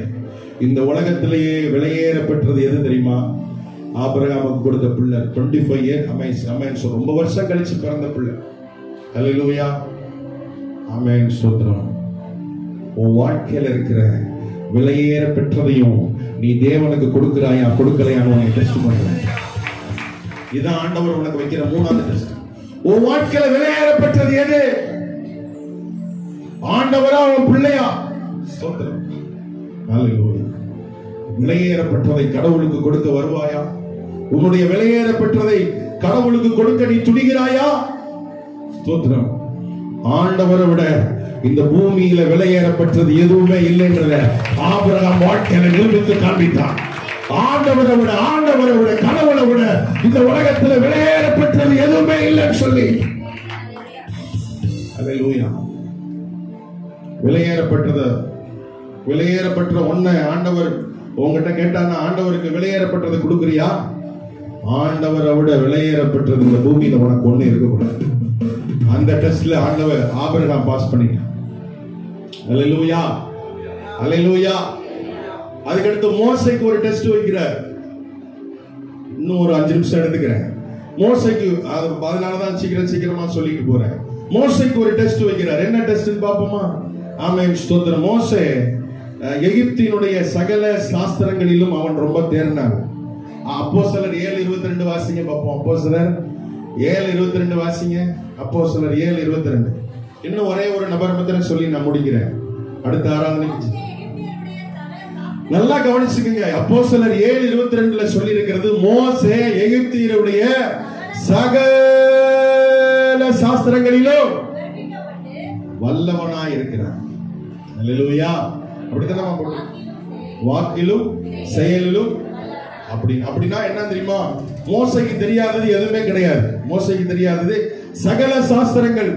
A: இந்த உலகத்திலேயே விலையேற பெற்றது எது தெரியுமா? ஆபிரகாமுக்கு கொடுத்த பிள்ளை. 25 இயர் அமேன் ரொம்ப வருஷம் கழிச்சு பிறந்த பிள்ளை. அல்லேலூயா, ஆமென் ஸ்தோத்திரம். உன் வாழ்க்கையில இருக்கிற விலையேற பெற்றதையும் நீ தேவனுக்கு கொடுக்கிறாயா கொடுக்கலையான்னு உன்னை டெஸ்ட் பண்ற. இதான் ஆண்டவர் உனக்கு வைக்கிற 3வது டெஸ்ட். உன் வாழ்க்கையில விலையேற பெற்றது எது? ஆண்டவரா உன் பிள்ளையா? ஸ்தோத்திரம். அல்லேலூயா. விலையேற பெற்றதை கடவுளுக்கு கொடுக்க வருவாயா? உன்னுடைய விலையேற பெற்றதை கடவுளுக்கு கொடுக்க நீ துணிகிறாயா? ஸ்தோத்திரம். ஆண்டவரை விட இந்த பூமியில விலையேறப்பட்டது எதுவுமே இல்லை என்ற ஆபிரகாம் வாழ்க்கையில நிரூபித்து காண்பித்தார். ஆண்டவரை விட கடவுளை விட இந்த உலகத்தில் விலையேறப்பட்டது எதுவுமே இல்லைன்னு சொல்லி. அல்லேலூயா. விலையேறப்பட்ட ஒன்ன ஆண்டவர் உங்ககிட்ட கேட்டானா ஆண்டவருக்கு விலையேறப்பட்டதை கொடுக்குறியா? ஆண்டவரை விட விலையேறப்பட்டது இந்த பூமியில உனக்கு ஒண்ணு இருக்கக்கூடாது. அந்த டெஸ்ட்ல ஆண்டவர் ஆபிரகாம் பாஸ் பண்ணிட்டான். அல்லேலூயா, அல்லேலூயா. அதுக்கடுத்து மோசேக்கு ஒரு டெஸ்ட் வைக்கிறார். இன்னும் ஒரு 5 நிமிஷம் எடுத்துக்கிறேன். மோசேக்கு அதனாலதான் சீக்கிரமா சொல்லிட்டு போறேன். மோசேக்கு ஒரு டெஸ்ட் வைக்கிறார். என்ன டெஸ்ட் பாப்போமா? ஆமென் ஸ்தோத்திரம். மோசே எகிப்தினுடைய சகல சாஸ்திரங்களிலும் அவன் ரொம்ப தேர்னான். அப்போஸ்தலர் 7:22 வாசிங்க பாப்போம். அப்போஸ்தலர் 7:22 வாசிங்க. அப்போஸ்தலர் 7:22. இன்னும் ஒரே ஒரு நபர் மாத்திரம் சொல்லி நான் முடிக்கிறேன். அடுத்த ஆராதனைக்கு நல்லா கவனிச்சுக்கங்க. அப்போஸ்தலர் 7:22 சொல்லி இருக்கிறது, மோசே எகிப்தியருடைய சகல சாஸ்திரங்களிலும் வல்லவனாய் இருக்கிறார். அல்லேலூயா, அப்படித்தானே போட்டு வாக்கிலும் செயலிலும் அப்படின்னா என்ன தெரியுமா? மோசைக்கு தெரியாதது எதுவுமே கிடையாது. மோசைக்கு தெரியாதது சகல சாஸ்திரங்கள்,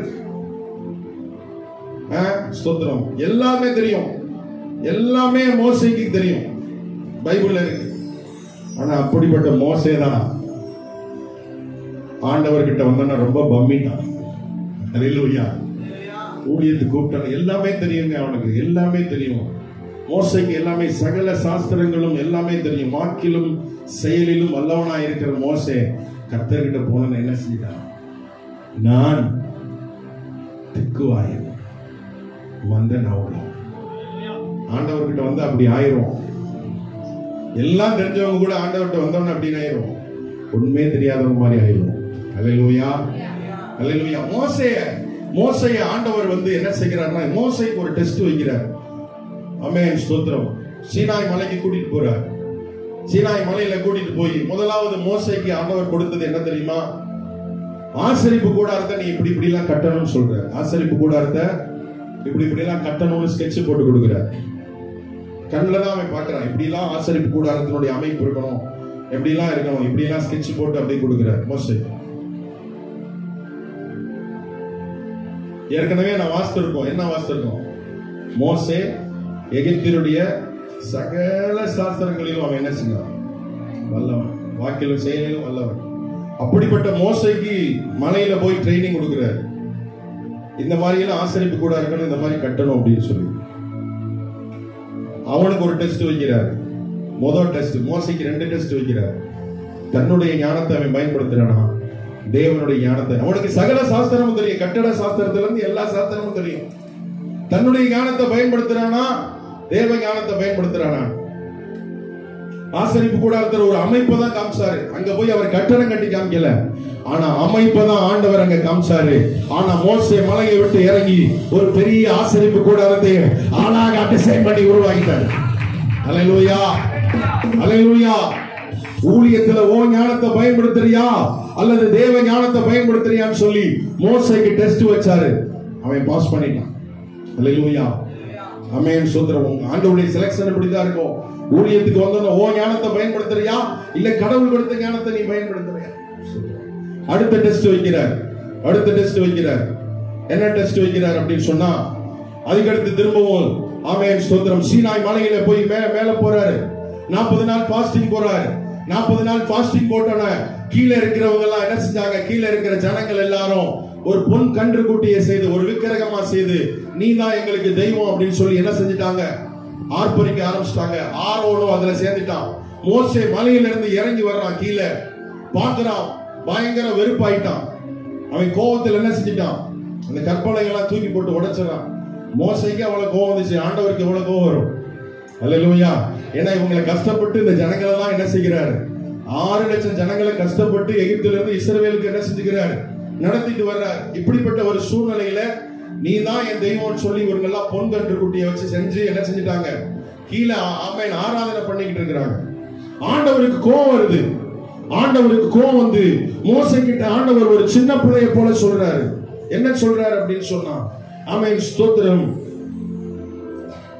A: ஸ்தோத்திரம், எல்லாமே தெரியும். எல்லாமே மோசைக்கு தெரியும், பைபிள்ல இருக்கு. ஆனா அப்படிப்பட்ட மோசே தான் ஆண்டவர்கிட்ட வந்தா ரொம்ப பம்மிட்டான். அல்லேலூயா. ஊழியத்துக்கு கூப்பிட்டான். எல்லாமே தெரியுங்க அவனுக்கு, எல்லாமே தெரியும். மோசைக்கு எல்லாமே சகல சாஸ்திரங்களும் எல்லாமே தெரியும். வாக்கிலும் செயலிலும் வல்லவனா இருக்கிற மோசே கர்த்தர்கிட்ட போன என்ன செய்தான்? நான் திக்குவாயன் வந்த நவுலம். ஆண்டவர்கிட்ட வந்து அப்படி ஆயிரும். எல்லாம் தெரிஞ்சவங்க கூட ஆண்டவர்கிட்ட வந்தவன் அப்படின்னு ஆயிரும். உண்மையே தெரியாதவங்க மாதிரி ஆயிரும். அல்லேலூயா, அல்லேலூயா. மோசைய ஆண்டவர் வந்து என்ன செய்கிறார்னா, மோசைக்கு ஒரு டெஸ்ட் வைக்கிறார். ஆமென், ஸ்தோத்திரம். சீனாய் மலைக்கு கூட்டிட்டு போறார். சீனாய் மலையில கூட்டிட்டு போய் முதலாவது மோசைக்கு ஆண்டவர் கொடுத்தது என்ன தெரியுமா? ஆசரிப்பு கூடாரத்தை நீ இப்படி இப்படி எல்லாம் கட்டணும்னு சொல்ற. ஆசரிப்பு கூடாரத்தை இப்படி எல்லாம் கட்டணும்னு ஸ்கெட்ச் போட்டு கொடுக்கிறார். கண்ணுல தான் அவன் பார்க்கிறான். இப்படி எல்லாம் ஆசரிப்பு கூடாரத்தினுடைய அமைப்பு இருக்கணும், எப்படி எல்லாம் இருக்கணும், இப்படி எல்லாம் ஸ்கெட்ச் போட்டு அப்படி கொடுக்கிறார் மோசே. ஏற்கனவே நான் வாசித்திருக்கோம். என்ன வாசித்திருக்கோம்? மோசே எகிப்தியருடைய சகல சாஸ்திரங்களிலும் அவன் என்ன செய்வான்? வல்லவன். வாக்கிலும் செயலிலும் வல்லவன். அப்படிப்பட்ட மோசைக்கு மலையில போய் ட்ரைனிங் கொடுக்கிறார். இந்த மாதிரி எல்லாம் ஆசரிப்பு கூட இருக்கணும், இந்த மாதிரி கட்டணும் அப்படின்னு சொல்லி அவனுக்கு ஒரு டெஸ்ட் வைக்கிறார். முதல் டெஸ்ட். மோசைக்கு 2 டெஸ்ட் வைக்கிறார். தன்னுடைய ஞானத்தை அவன் பயன்படுத்துறானா, தேவனுடைய ஞானத்தை. அவனுக்கு சகல சாஸ்திரமும் தெரியும், கட்டட சாஸ்திரத்துல இருந்து எல்லா சாஸ்திரமும் தெரியும். தன்னுடைய ஞானத்தை பயன்படுத்துறானா, தேவ ஞானத்தை பயன்படுத்துறானா? ஆசரிப்பு கூடாரத்துல ஒரு அமைப்பை தான் காமிச்சாரு. அங்க போய் அவர் கட்டடம் கட்டி காமிக்கல, ஆனா அமைப்பை தான் ஆண்டவர் அங்க காமிச்சாரு. ஆனா மோசே மலையை விட்டு இறங்கி ஒரு பெரிய ஆசரிப்பு கூடாரத்தை ஆளாக டிசைன் பண்ணி உருவாக்கிட்டார். அல்லேலூயா, அல்லேலூயா. ஊழியத்துல ஓ ஞானத்தை பயன்படுத்துறியா அல்லது தேவ ஞானத்தை பயன்படுத்துறியான்னு சொல்லி மோசேக்கு டெஸ்ட் வச்சாரு. அவன் பாஸ் பண்ணிட்டான். அல்லேலூயா, ஆமென், ஸ்தோத்திரம். ஆண்டவருடைய செலக்ஷன் இப்படிதான் இருக்கும். ஊழியத்துக்கு வந்தோம்னா ஓ ஞானத்தை பயன்படுத்துறியா இல்ல கடவுள் கொடுத்த ஞானத்தை நீ பயன்படுத்துறியா? அடுத்த டெஸ்ட் வைக்கிறார். அடுத்த டெஸ்ட் வைக்கிறார். என்ன டெஸ்ட் வைக்கிறார் அப்படின்னு சொன்னா, அதுக்கடுத்து திரும்பவும் ஆமென், ஸ்தோத்திரம், சீனாய் மலையில போய் மேல போறாரு. 40 நாள் ஃபாஸ்டிங் போறாரு. 40 நாள் ஃபாஸ்டிங் போட்டோன்னே கீழே இருக்கிறவங்க எல்லாம் என்ன செஞ்சாங்க? கீழே இருக்கிற ஜனங்கள் எல்லாரும் ஒரு பொன் கன்று குட்டியை செய்து ஒரு விக்கிரகமா செய்து நீ தான் எங்களுக்கு தெய்வம் அப்படின்னு சொல்லி என்ன செஞ்சிட்டாங்க? ஆர்ப்பரிக்க ஆரம்பிச்சிட்டாங்க. ஆரோனும் அதுல சேர்ந்துட்டான். மோசே மலையில இருந்து இறங்கி வர்றான். கீழே பார்க்கிறான். பயங்கர வெறுப்பாயிட்டான். அவன் கோபத்தில் என்ன செஞ்சிட்டான்? அந்த கற்பனைகள்லாம் தூக்கி போட்டு உடைச்சிடறான். மோசைக்கு அவ்வளவு கோபம் வந்துச்சு. ஆண்டவருக்கு எவ்வளவு கோபம் வரும்? அல்லேலூயா. ஏன்னா இவங்களை கஷ்டப்பட்டு இந்த ஜனங்களை தான் என்ன செய்கிறாரு? 6 லட்சம் ஜனங்களை கஷ்டப்பட்டு எகிப்தில இருந்து இஸ்ரவேலுக்கு என்ன செஞ்சுக்கிறாரு? நடத்திட்டு வர்றார். இப்படிப்பட்ட ஒரு சூழ்நிலையில நீ தான் என் தெய்வம் சொல்லி இவங்க எல்லாம் பொன் கன்று குட்டியை வச்சு செஞ்சு என்ன செஞ்சுட்டாங்க? கீழே ஆமென் ஆராதனை பண்ணிக்கிட்டு இருக்கிறாங்க. ஆண்டவருக்கு கோபம் வருது. ஆண்டவருக்கு கோபம் வந்து மோசே கிட்ட ஆண்டவர் ஒரு சின்ன பிள்ளையை போல சொல்றாரு. என்ன சொல்றாரு அப்படின்னு சொன்னா, ஆமென், ஸ்தோத்திரம்,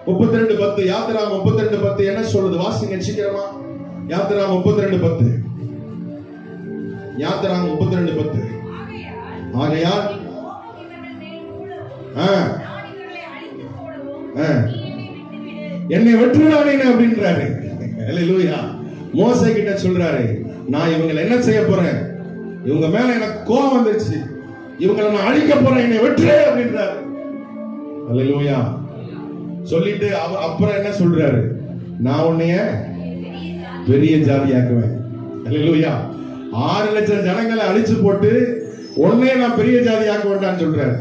A: 32:10 யாத்திராம் 32:10 என்ன சொல்லுது? வாசிங்க சீக்கிரமா. யாத்திராம் 32:10. யாத்திராம் 32:10. ஆகையால் என்னை வெற்றுடானே அப்படின்றாரு. அல்லேலூயா. மோசே கிட்ட சொல்றாரு, நான் இவங்களை என்ன செய்ய போறேன்? இவங்க மேல எனக்கு கோபம் வந்துருச்சு, இவங்களை நான் அழிக்க போறேன், என்னை வெற்று அப்படின்றாரு. அல்லேலூயா. சொல்லிட்டு அப்புறம் என்ன சொல்றாரு? நான் உன்னைய பெரிய ஜாதியாக்குவேன். அல்லேலூயா. 6 லட்சம் ஜனங்களை அழிச்சு போட்டு உன்னைய நான் பெரிய ஜாதியாக்க வேண்டான்னு சொல்றாரு.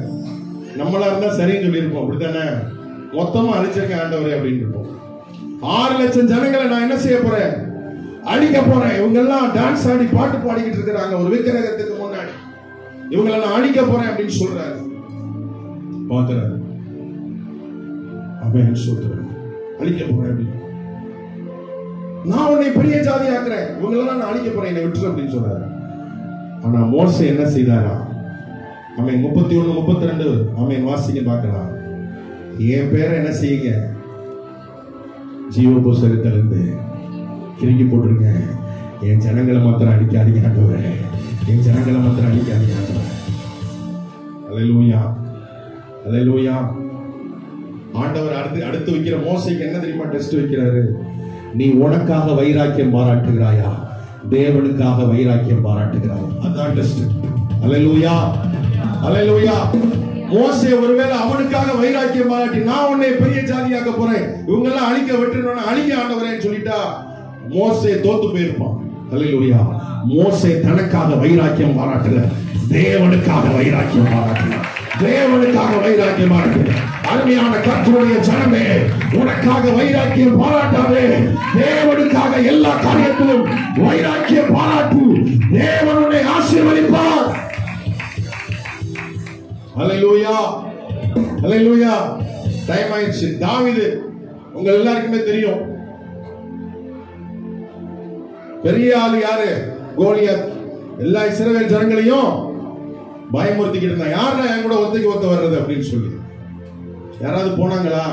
A: நம்மளா இருந்தா சரின்னு சொல்லியிருப்போம், அப்படித்தானே? மொத்தமா அழிச்சிருக்கேன் ஆண்டவரே அப்படின்னு இருப்போம். 6 லட்சம் ஜனங்களை நான் என்ன செய்ய போறேன்? அழிக்க போறேன். இவங்க எல்லாம் டான்ஸ் ஆடி பாட்டு பாடிக்கிட்டு இருக்கிறாங்க ஒரு விக்கிரகத்துக்கு முன்னாடி. இவங்களை நான் அழிக்க போறேன் அப்படின்னு சொல்றாரு. பாக்குறாரு. அவன் சொல்றாரு, அழிக்க போறேன் அப்படின்னு. நான் உன்னை பெரிய ஜாதி ஆக்குறேன், இவங்களெல்லாம் நான் அழிக்க போறேன், என்னை விட்டுரு அப்படின்னு சொல்றாரு. ஆனா மோசே என்ன செய்தாரா? அவன் 31, 32 அவன் வாசிக்க பார்க்கலாம். என் பேரை என்ன செய்யுங்க? ஜீவ புஸ்தகத்திலிருந்து கிறுக்கி போட்டிருங்க. என் ஜனங்களை மாத்திரம் அடிக்காதீங்க ஆண்டவரே, என் ஜனங்களை மாத்திரம் அடிக்காதீங்க ஆண்டவரே. அல்லேலூயா, அல்லேலூயா. ஆண்டவர் அடுத்து வைக்கிற மோசைக்கு என்ன தெரியுமா டெஸ்ட் வைக்கிறாரு? நீ உனக்காக வைராக்கியம் பாராட்டுகிறாயா, தேவனுக்காக வைராக்கியம் பாராட்டுகிறாயா? அதான் டெஸ்ட். அல்லேலூயா, அல்லேலூயா. மோசே ஒருவேளை அவனுக்காக வைராக்கியம் பாராட்டி, நான் உன்னை பெரிய ஜாதியாக்க போறேன், இவங்க எல்லாம் அழிக்க விட்டுறணும், அழிக்க ஆண்டவரேன்னு சொல்லிட்டா மோசே தோத்து போயிருப்பான். அல்லேலூயா. மோசே தனக்காக வைராக்கியம் பாராட்டுற, தேவனுக்காக வைராக்கியம் பாராட்டுற, தேவனுக்காக வைராக்கியம் பாராட்டுற. அருமையான கர்த்தருடைய ஜனமே, உனக்காக வைராக்கியம் பாராட்டாதே, தேவனுக்காக எல்லா காரியத்திலும் வைராக்கியம் பாராட்டு. தேவன் உன்னை ஆசீர்வதிப்பார். அல்லேலூயா, அல்லேலூயா. டைம் ஆயிடுச்சு. தாவீது உங்க எல்லாருக்குமே தெரியும், பெரிய ஆளு யாரு? கோலியாத். எல்லா இஸ்ரவேல் ஜனங்களையும் பயமுறுத்திக்கிட்டு இருந்தான். யாரா என் கூட ஒத்தைக்கு ஒத்த வர்றது அப்படின்னு சொல்லி. யாராவது போனாங்களா?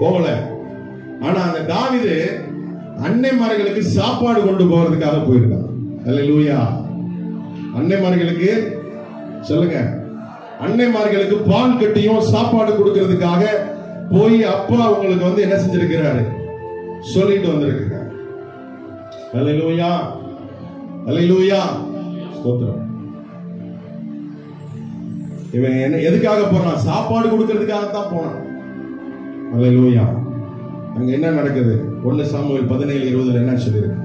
A: போகல. ஆனா அந்த தாவீது அன்னைமார்களுக்கு சாப்பாடு கொண்டு போறதுக்காக போயிருக்கான். அல்லேலூயா. அன்னைமார்களுக்கு சொல்லுங்க, அன்னைமார்களுக்கு பால் கட்டியும் சாப்பாடு கொடுக்கிறதுக்காக போய் அப்பா உங்களுக்கு என்ன செஞ்சிருக்கிறாரு சொல்லிட்டு வந்திருக்கிறார். அல்லேலூயா, அல்லேலூயா. ஸ்தோத்திரம். இவன் என்ன எதுக்காக போறான்? சாப்பாடு கொடுக்கிறதுக்காக தான் போனான். அல்லேலூயா. அங்க என்ன நடக்குது? 1 சாமுவேல் 17:20 என்ன சொல்லிருக்கு?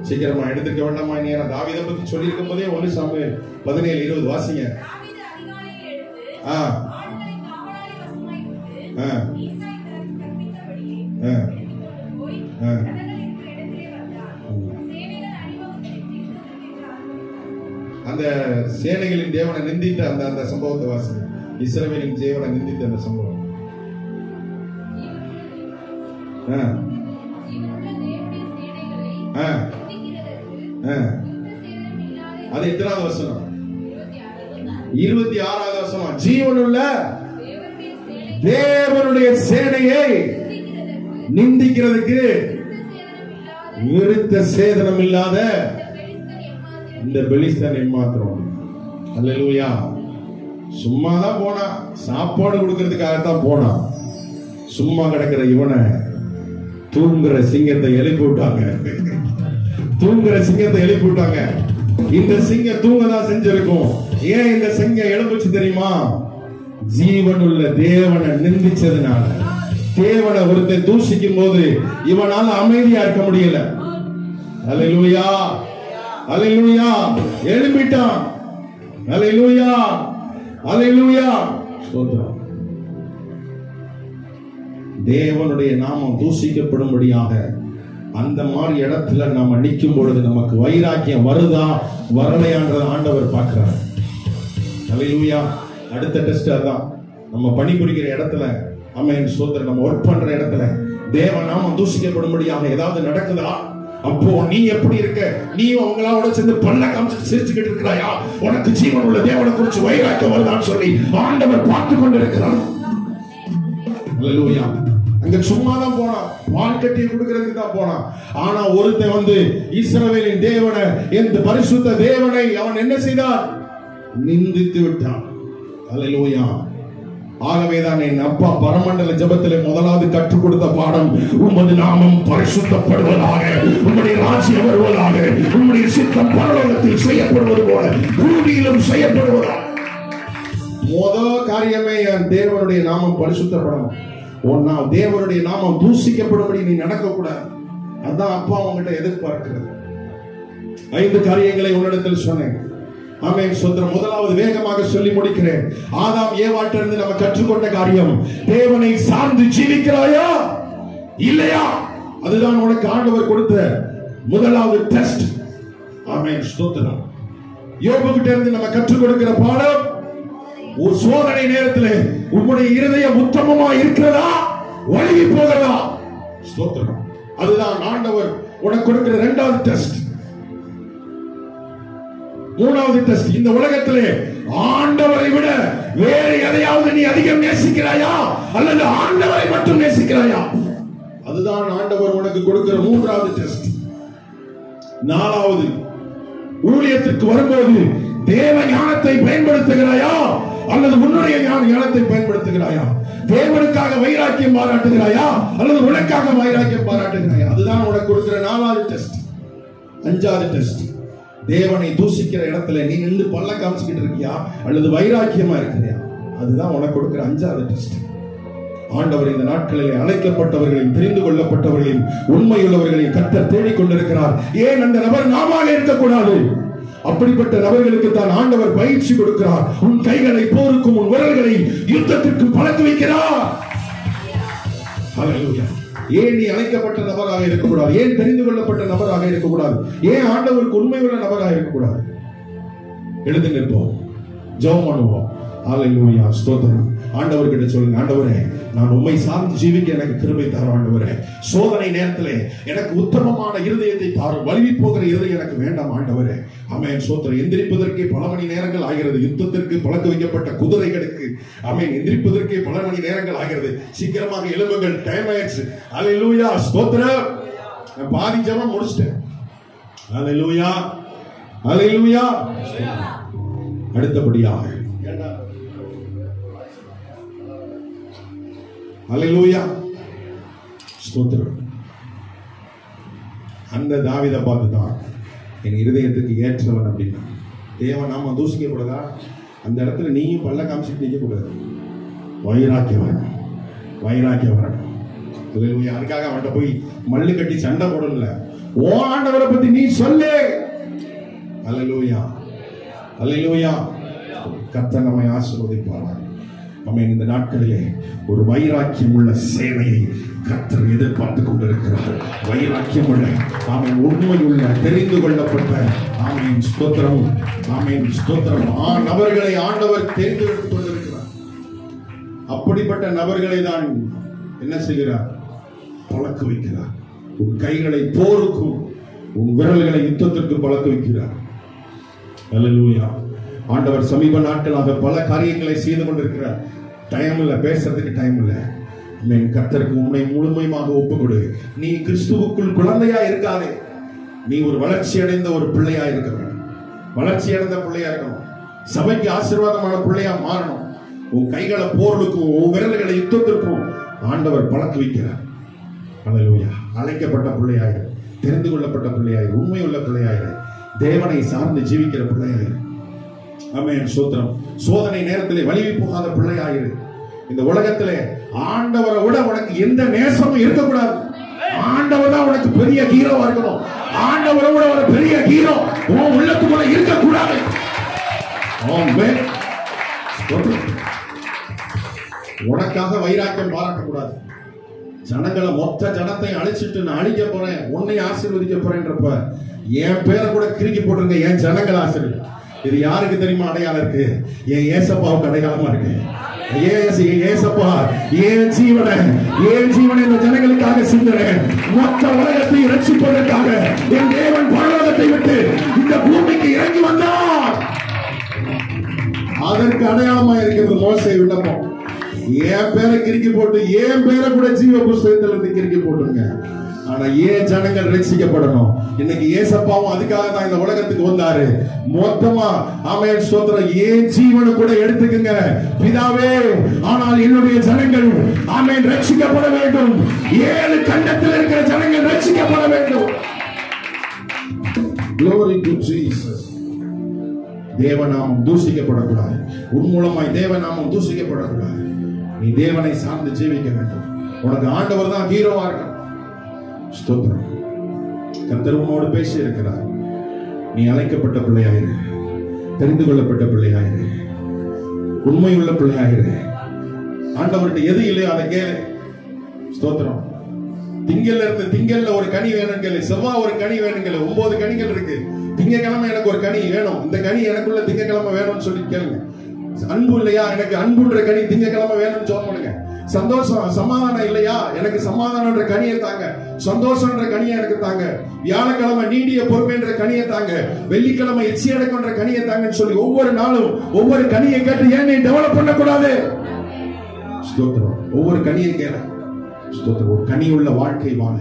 A: சீக்கிரமா எடுத்துக்க வேண்டாமா? நீ தாவீதை பத்தி சொல்லி இருக்கும் போதே 1 சாமுவேல் 17:20 வாசிங்க. அந்த சேனைகளின் தேவனை நிந்தித்த அந்த சம்பவத்தை வாசி. இஸ்ரவேலின் தேவனை நிந்தித்த அந்த சம்பவம். அது எத்தனாவது வசனம்? 26வது வசனம். ஜீவனுள்ள தேவனுடைய சேனையை நிந்திக்கிறதுக்கு விருத்த சேதனம் இல்லாத இந்த பெலிஸ்தன் ஏமாத்திரம். அல்லேலூயா. சும்மாதான் போனா, சாப்பாடு கொடுக்கிறதுக்காகத்தான் போனா. சும்மா கிடக்கிற இவனை தூங்குற சிங்கத்தை எழுப்பி விட்டாங்க. தூங்குற சிங்கத்தை எழுப்பி விட்டாங்க. இந்த சிங்கம் தூங்கதான் செஞ்சிருக்கும். ஏன் இந்த சிங்கம் எழுப்புச்சு தெரியுமா? ஜீவனுள்ள தேவனை நிந்திச்சதுனால. தேவனை ஒருத்தன் தூஷிக்கும் போது இவனால அமைதியா இருக்க முடியல. அல்லேலூயா, அல்லேலூயா. எழுப்பிட்டான். அல்லேலூயா, அல்லேலூயா. ஸ்தோத்திரம். தேவனுடைய நாமம் தூஷிக்கப்படும்படியாக அந்த மாதிரி இடத்துல நாம நிற்கும் பொழுது நமக்கு வைராக்கியம் வருதா வரலையான்றத ஆண்டவர் பார்க்கிறார். அல்லேலூயா. அடுத்த டெஸ்ட் அதான். நம்ம பணிபுரிகிற இடத்துல, ஆமென் ஸ்தோத்திரம், நம்ம ஒர்க் பண்ற இடத்துல தேவ நாமம் தூஷிக்கப்படும்படியாக ஏதாவது நடக்குதா? அப்போ நீ எப்படி இருக்க? நீ அவங்களோட சேர்ந்து பல்ல காமிச்சு சிரிச்சுக்கிட்டு இருக்கிறாயா? உனக்கு ஜீவன் உள்ள தேவனை குறித்து வைராக்கியம் வருதான்னு சொல்லி ஆண்டவர் பார்த்து கொண்டிருக்கிறார். அல்லேலூயா. அங்க சும்மாதான் போனான், பால் கட்டியை கொடுக்கிறதுக்கு தான் போனான். ஆனா ஒருத்தன் இஸ்ரவேலின் தேவனை, இந்த பரிசுத்த தேவனை அவன் என்ன செய்தான்? நிந்தித்து விட்டான். அல்லேலூயா. ஆகவேதான் என் அப்பா பரமண்டல ஜெபத்திலே முதலாவது கற்றுக் கொடுத்த பாடம், உமது நாமம் பரிசுத்தப்படுவதாக, உம்முடைய ராஜ்யம் வருவதாக, உம்முடைய சித்தம் பரலோகத்தில் செய்யப்படுவது போல பூமியிலும் செய்யப்படுவதாக. முதல் காரியமே என் தேவனுடைய நாமம் பரிசுத்தப்படணும். தேவனுடைய நாமம் தூஷிக்கப்படும்படி நீ நடக்க கூடாது. அதான் அப்பா உங்ககிட்ட எதிர்பார்க்கிறது. 5 காரியங்களை உன்னிடத்தில் சொன்னேன். ஆமென் ஸ்தோத்திரம். முதலாவது வேகமாக சொல்லி முடிக்கிறேன். ஆதாம் ஏவாள்கிட்ட இருந்து நம்ம கற்றுக்கொண்ட காரியம், தேவனை சார்ந்து ஜீவிக்கிறாயா இல்லையா? அதுதான் உனக்கு ஆண்டவர் கொடுத்த முதலாவது டெஸ்ட். ஆமென் ஸ்தோத்திரம். யோபு கிட்ட இருந்து நம்ம கற்றுக் கொடுக்கிற பாடம், ஒரு சோதனை நேரத்தில் உன்னுடைய இருதயம் உத்தமமா இருக்கிறதா, வழுகி போகிறதா? ஸ்தோத்திரம். அதுதான் ஆண்டவர் உனக்கு கொடுக்கிற 2வது டெஸ்ட். 3வது டெஸ்ட், இந்த உலகத்திலே ஆண்டவரை விட வேறு எதையாவது நீ அதிகம் நேசிக்கிறாயா அல்லது ஆண்டவரை மட்டும் நேசிக்கிறாயா? அதுதான் அதுதான் ஆண்டவர் உனக்கு கொடுக்கிற மூன்றாவது டெஸ்ட். நாலாவது, ஊழியத்திற்கு வரும்போது தேவ ஞானத்தை பயன்படுத்துகிறாயா அல்லது உன்னுடைய ஞானத்தை பயன்படுத்துகிறாயா? தேவனுக்காக வைராக்கியம் பாராட்டுகிறாயா அல்லது உனக்காக வைராக்கியம் பாராட்டுகிறாயா? அதுதான் உனக்கு கொடுக்கிற நாலாவது டெஸ்ட். அஞ்சாவது டெஸ்ட், தேவனை தூசிக்கிற இடத்துல நீ நின்று பல்ல காமிச்சுக்கிட்டு இருக்கியா அல்லது வைராக்கியமா இருக்கிறியா? அதுதான் உனக்கு கொடுக்கிற அஞ்சாவது டெஸ்ட். ஆண்டவர் இந்த நாட்களில் அழைக்கப்பட்டவர்களையும் தெரிந்து கொள்ளப்பட்டவர்களையும் உண்மையுள்ளவர்களையும் கர்த்தர் தேடிக் கொண்டிருக்கிறார். ஏன் அந்த நபர் நாமாக இருக்கக்கூடாது? அப்படிப்பட்ட நபர்களுக்கு தான் ஆண்டவர் பயிற்சி கொடுக்கிறார். உன் கைகளை போருக்கும் உன் விரல்களை யுத்தத்திற்கு பழக்க வைக்கிறார். ஹல்லேலூயா. ஏன் நீ அழைக்கப்பட்ட நபராக இருக்கக்கூடாது? ஏன் தெரிந்து கொள்ளப்பட்ட நபராக இருக்கக்கூடாது? ஏன் ஆண்டவருக்கு உண்மையுள்ள நபராக இருக்கக்கூடாது? எழுந்து நிற்போம், ஜெபம் பண்ணுவோம். ஹல்லேலூயா, ஸ்தோத்திரம். ஆண்டவர்கிட்ட சொல்லுங்க, ஆண்டவரே நான் உம்மை சார்ந்து ஜீவிக்க எனக்கு கிருபை தாரும். ஆண்டவரே சோதனை நேரத்திலே எனக்கு உத்தமமான இருதயத்தை தாரும். வலிவி போகிற இருதயம் எனக்கு வேண்டாம் ஆண்டவரே. ஆமென், ஸ்தோத்திரம். எந்திரிப்பதற்கே பல மணி நேரங்கள் ஆகிறது. யுத்தத்திற்கு பழக்க வைக்கப்பட்ட குதிரைகளுக்கு ஆமென் எந்திரிப்பதற்கே பல மணி நேரங்கள் ஆகிறது. சீக்கிரமாக எழும்புங்கள், டைம் ஆயிடுச்சு. ஹல்லேலூயா, ஸ்தோத்திரம். நான் பாதி ஜெபம் முடிச்சிட்டேன். ஹல்லேலூயா, ஹல்லேலூயா. அடுத்தபடியாக ஹல்லேலூயா, ஸ்தோத்திரம். அந்த தாவீதை பார்த்து தான் என் இருதயத்துக்கு ஏற்றவன் அப்படின்னா தேவன் நாம தூசிக்கக்கூடாதா? அந்த இடத்துல நீயும் பல்ல காமிச்சிட்டு நிற்க கூடாது. வைராக்கியம் வரணும், வைராக்கியம் வரணும். ஹல்லேலூயா. அதுக்காக அவன்கிட்ட போய் மல்லு கட்டி சண்டை போடல. ஓ ஆண்டவரை பத்தி நீ சொல்லு. ஹல்லேலூயா, ஹல்லேலூயா. கர்த்தர் நம்மை ஆசீர்வதிப்பார். ஆமென். இந்த நாட்களிலே ஒரு வைராக்கியம் உள்ள சேவையை கர்த்தர் எதிர்பார்த்து கொண்டிருக்கிறார். வைராக்கியம் உள்ள ஆமென் உண்மையுள்ள தெரிந்து கொள்ளப்பட்ட ஆமென் ஸ்தோத்திரம், ஆமென் ஸ்தோத்திரம் நபர்களை ஆண்டவர் தேர்ந்தெடுத்துக் கொண்டிருக்கிறார். அப்படிப்பட்ட நபர்களை தான் என்ன செய்கிறார்? பழக்க வைக்கிறார். உன் கைகளை போருக்கும் உன் விரல்களை யுத்தத்திற்கு பழக்க வைக்கிறார். ஹல்லேலூயா. ஆண்டவர் சமீப நாட்களாக பல காரியங்களை செய்து கொண்டிருக்கிறார். டைம் இல்ல, பேசுறதுக்கு டைம் இல்ல. கர்த்தருக்கு உன்னை முழுமையாக ஒப்புக்கொடு. நீ கிறிஸ்துவுக்குள் குழந்தையா இருக்காதே. நீ ஒரு வளர்ச்சி அடைந்த ஒரு பிள்ளையா இருக்க வேண்டும். வளர்ச்சி அடைந்த பிள்ளையா இருக்கணும். சபைக்கு ஆசீர்வாதமான பிள்ளையா மாறணும். உன் கைகளை போர்களுக்கும் உன் விரல்களை யுத்தத்திற்கும் ஆண்டவர் பழக்க வைக்கிறார். ஹல்லேலூயா. அழைக்கப்பட்ட பிள்ளையாயிரு, தெரிந்து கொள்ளப்பட்ட பிள்ளையாயிரு, உண்மையுள்ள பிள்ளையாயிரு, தேவனை சார்ந்து ஜீவிக்கிற பிள்ளையாயிரு. ஆமென், ஸ்தோத்திரம். சோதனை நேரத்திலே வலிவி போகாத பிள்ளையாயிரு. இந்த உலகத்திலே ஆண்டவரை விட உனக்கு எந்த நேசமும் இருக்கக்கூடாது. ஆண்டவர் தான் உனக்கு பெரிய ஹீரோவா இருக்கணும். ஆண்டவரை விட ஒரு பெரிய ஹீரோ உன் உள்ளத்துக்குள்ள இருக்கக்கூடாது. ஆமென், ஸ்தோத்திரம். உனக்காக வைராக்கியம் பாராட்டக்கூடாது. ஜனங்களை மொத்த ஜனத்தை அழிச்சிட்டு நான் அழிக்க போறேன், உன்னை ஆசீர்வதிக்க போறேன்றப்ப என் பேரை கூட கிறுக்கி போட்டுருங்க. என் ஜனங்களை ஆசீர்வதி. இது யாருக்கு தெரியுமா அடையாளம் இருக்கு? என் ஏசப்பாவுக்கு அடையாளமா இருக்கு. ஏசப்பா என் ஜீவனை இந்த ஜனங்களுக்காக சிந்துறேன். மொத்த உலகத்தை ரட்சிப்பதற்காக என் தேவன் பரலோகத்தை விட்டு இந்த பூமிக்கு இறங்கி வந்தார். அதற்கு அடையாளமா இருக்கிறது மோசே விண்ணப்பம். என் பேரை கிறுக்கி போட்டு என் பேரை கூட ஜீவ புஸ்தகத்துல இருந்து கிறுக்கி போட்டுருங்க. ஆனா ஏன் ஜனங்கள் ரட்சிக்கப்படணும். இன்னைக்கு ஏசப்பாவும் அதுக்காக தான் இந்த உலகத்துக்கு வந்தாரு. மொத்தமா ஆமென் ஸ்தோத்திரம் ஏன் ஜீவனை கூட எடுத்துக்கங்க பிதாவே. ஆனால் என்னுடைய ஜனங்கள் ஆமென் ரட்சிக்கப்பட வேண்டும். 7 கண்டத்தில் இருக்கிற ஜனங்கள் ரட்சிக்கப்பட வேண்டும். Glory to Jesus. தேவநாமம் தூசிக்கப்படக்கூடாது. உன் மூலமாய் தேவநாமம் தூசிக்கப்படக்கூடாது. நீ தேவனை சார்ந்து ஜீவிக்க வேண்டும். உனக்கு ஆண்டவர் தான் ஹீரோவா இருக்க. ஸ்தோத்திரம். கர்த்தர் உன்னோடு பேசி இருக்கிறார். நீ அழைக்கப்பட்ட பிள்ளையாயிரு, தெரிந்து கொள்ளப்பட்ட பிள்ளையாயிரு, உண்மையுள்ள பிள்ளையாயிரு. ஆண்டவர்கிட்ட எது இல்லையோ அதை கேளு. ஸ்தோத்திரம். திங்கள்ல ஒரு கனி வேணும் கேளு. செவ்வாய் ஒரு கனி வேணும் கேளு. 9 கனிகள் இருக்கு. திங்கக்கிழமை எனக்கு ஒரு கனி வேணும். இந்த கனி எனக்குள்ள திங்கக்கிழமை வேணும்னு சொல்லி கேளுங்க. அன்பு இல்லையா? எனக்கு அன்புன்ற கனி திங்கக்கிழமை வேணும்னு சொல்லுங்க. சந்தோஷம் சமாதானம் இல்லையா? எனக்கு சமாதானம்ன்ற கனியை தாங்க. சந்தோஷம்ன்ற கனியை எனக்கு தாங்க. வியாழக்கிழமை நீடிய பொறுமைன்ற கனியை தாங்க. வெள்ளிக்கிழமை இச்சையடக்கம்ன்ற கனியை தாங்கன்னு சொல்லி ஒவ்வொரு நாளும் ஒவ்வொரு கனியை கேட்டு ஏன் நீ டெவலப் பண்ணக்கூடாது? ஸ்தோத்திரம். ஒவ்வொரு கனியை கேள. ஸ்தோத்திரம். ஒரு கனியுள்ள வாழ்க்கை வாழ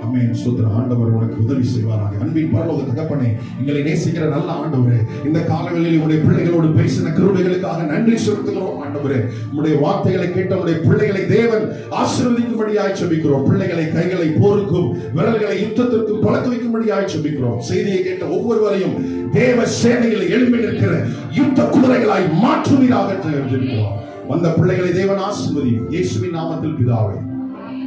A: ஆமென். ஸ்தோத்திரம். ஆண்டவர் உனக்கு உதவி செய்வாராக. அன்பின் பரலோக தகப்பனே, எங்களை நேசிக்கிற நல்ல ஆண்டவரே, இந்த காலங்களில் உடைய பிள்ளைகளோடு பேசின கிருபைகளுக்காக நன்றி செலுத்துகிறோம் ஆண்டவரே. உடைய வார்த்தைகளை கேட்ட உடைய பிள்ளைகளை தேவன் ஆசீர்வதிக்கும்படியாய் ஜெபிக்கிறோம். பிள்ளைகளை கைகளை போருக்கும் விரல்களை யுத்தத்திற்கும் பழக்க வைக்கும்படியாய் ஜெபிக்கிறோம். செய்தியை கேட்ட ஒவ்வொருவரையும் தேவ சேனையில் எழும்பி நிற்கிற யுத்த குதிரைகளாய் மாற்றுவீராக ஜெபிக்கிறோம். வந்த பிள்ளைகளை தேவன் ஆசீர்வதி. இயேசுவின் நாமத்தில் பிதாவே.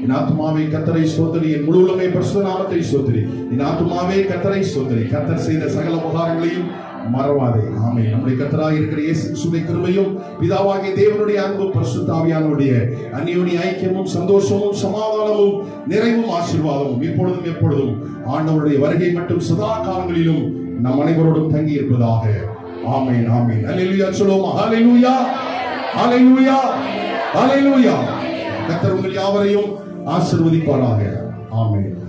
A: என் ஆத்துமாவே கர்த்தரை ஸ்தோத்திரி, என் முழு உள்ளமே பரிசுத்த நாமத்தை ஸ்தோத்திரி. என் ஆத்துமாவே கர்த்தரை ஸ்தோத்திரி. கர்த்தர் செய்த சகல உபகாரங்களையும் மறவாதே. ஆமென். நம்முடைய கர்த்தராய் இருக்கிற இயேசு கிறிஸ்துவின் கிருபையும் பிதாவாகிய தேவனுடைய அன்பும் பரிசுத்த ஆவியானவருடைய அந்யோன்ய ஐக்கியமும் சந்தோஷமும் சமாதானமும் நிறைவும் ஆசீர்வாதமும் இப்பொழுதும் எப்பொழுதும் ஆண்டவருடைய வருகை மட்டும் சதா காலங்களிலும் நம் அனைவரோடும் தங்கி இருப்பதாக. ஆமென். ஆமென். அல்லேலூயா சொல்லுவோம். ஹல்லேலூயா, ஹல்லேலூயா, ஹல்லேலூயா. கர்த்தர் உங்கள் யாவரையும் ஆசீர்வதிப்பாராக. ஆமென்.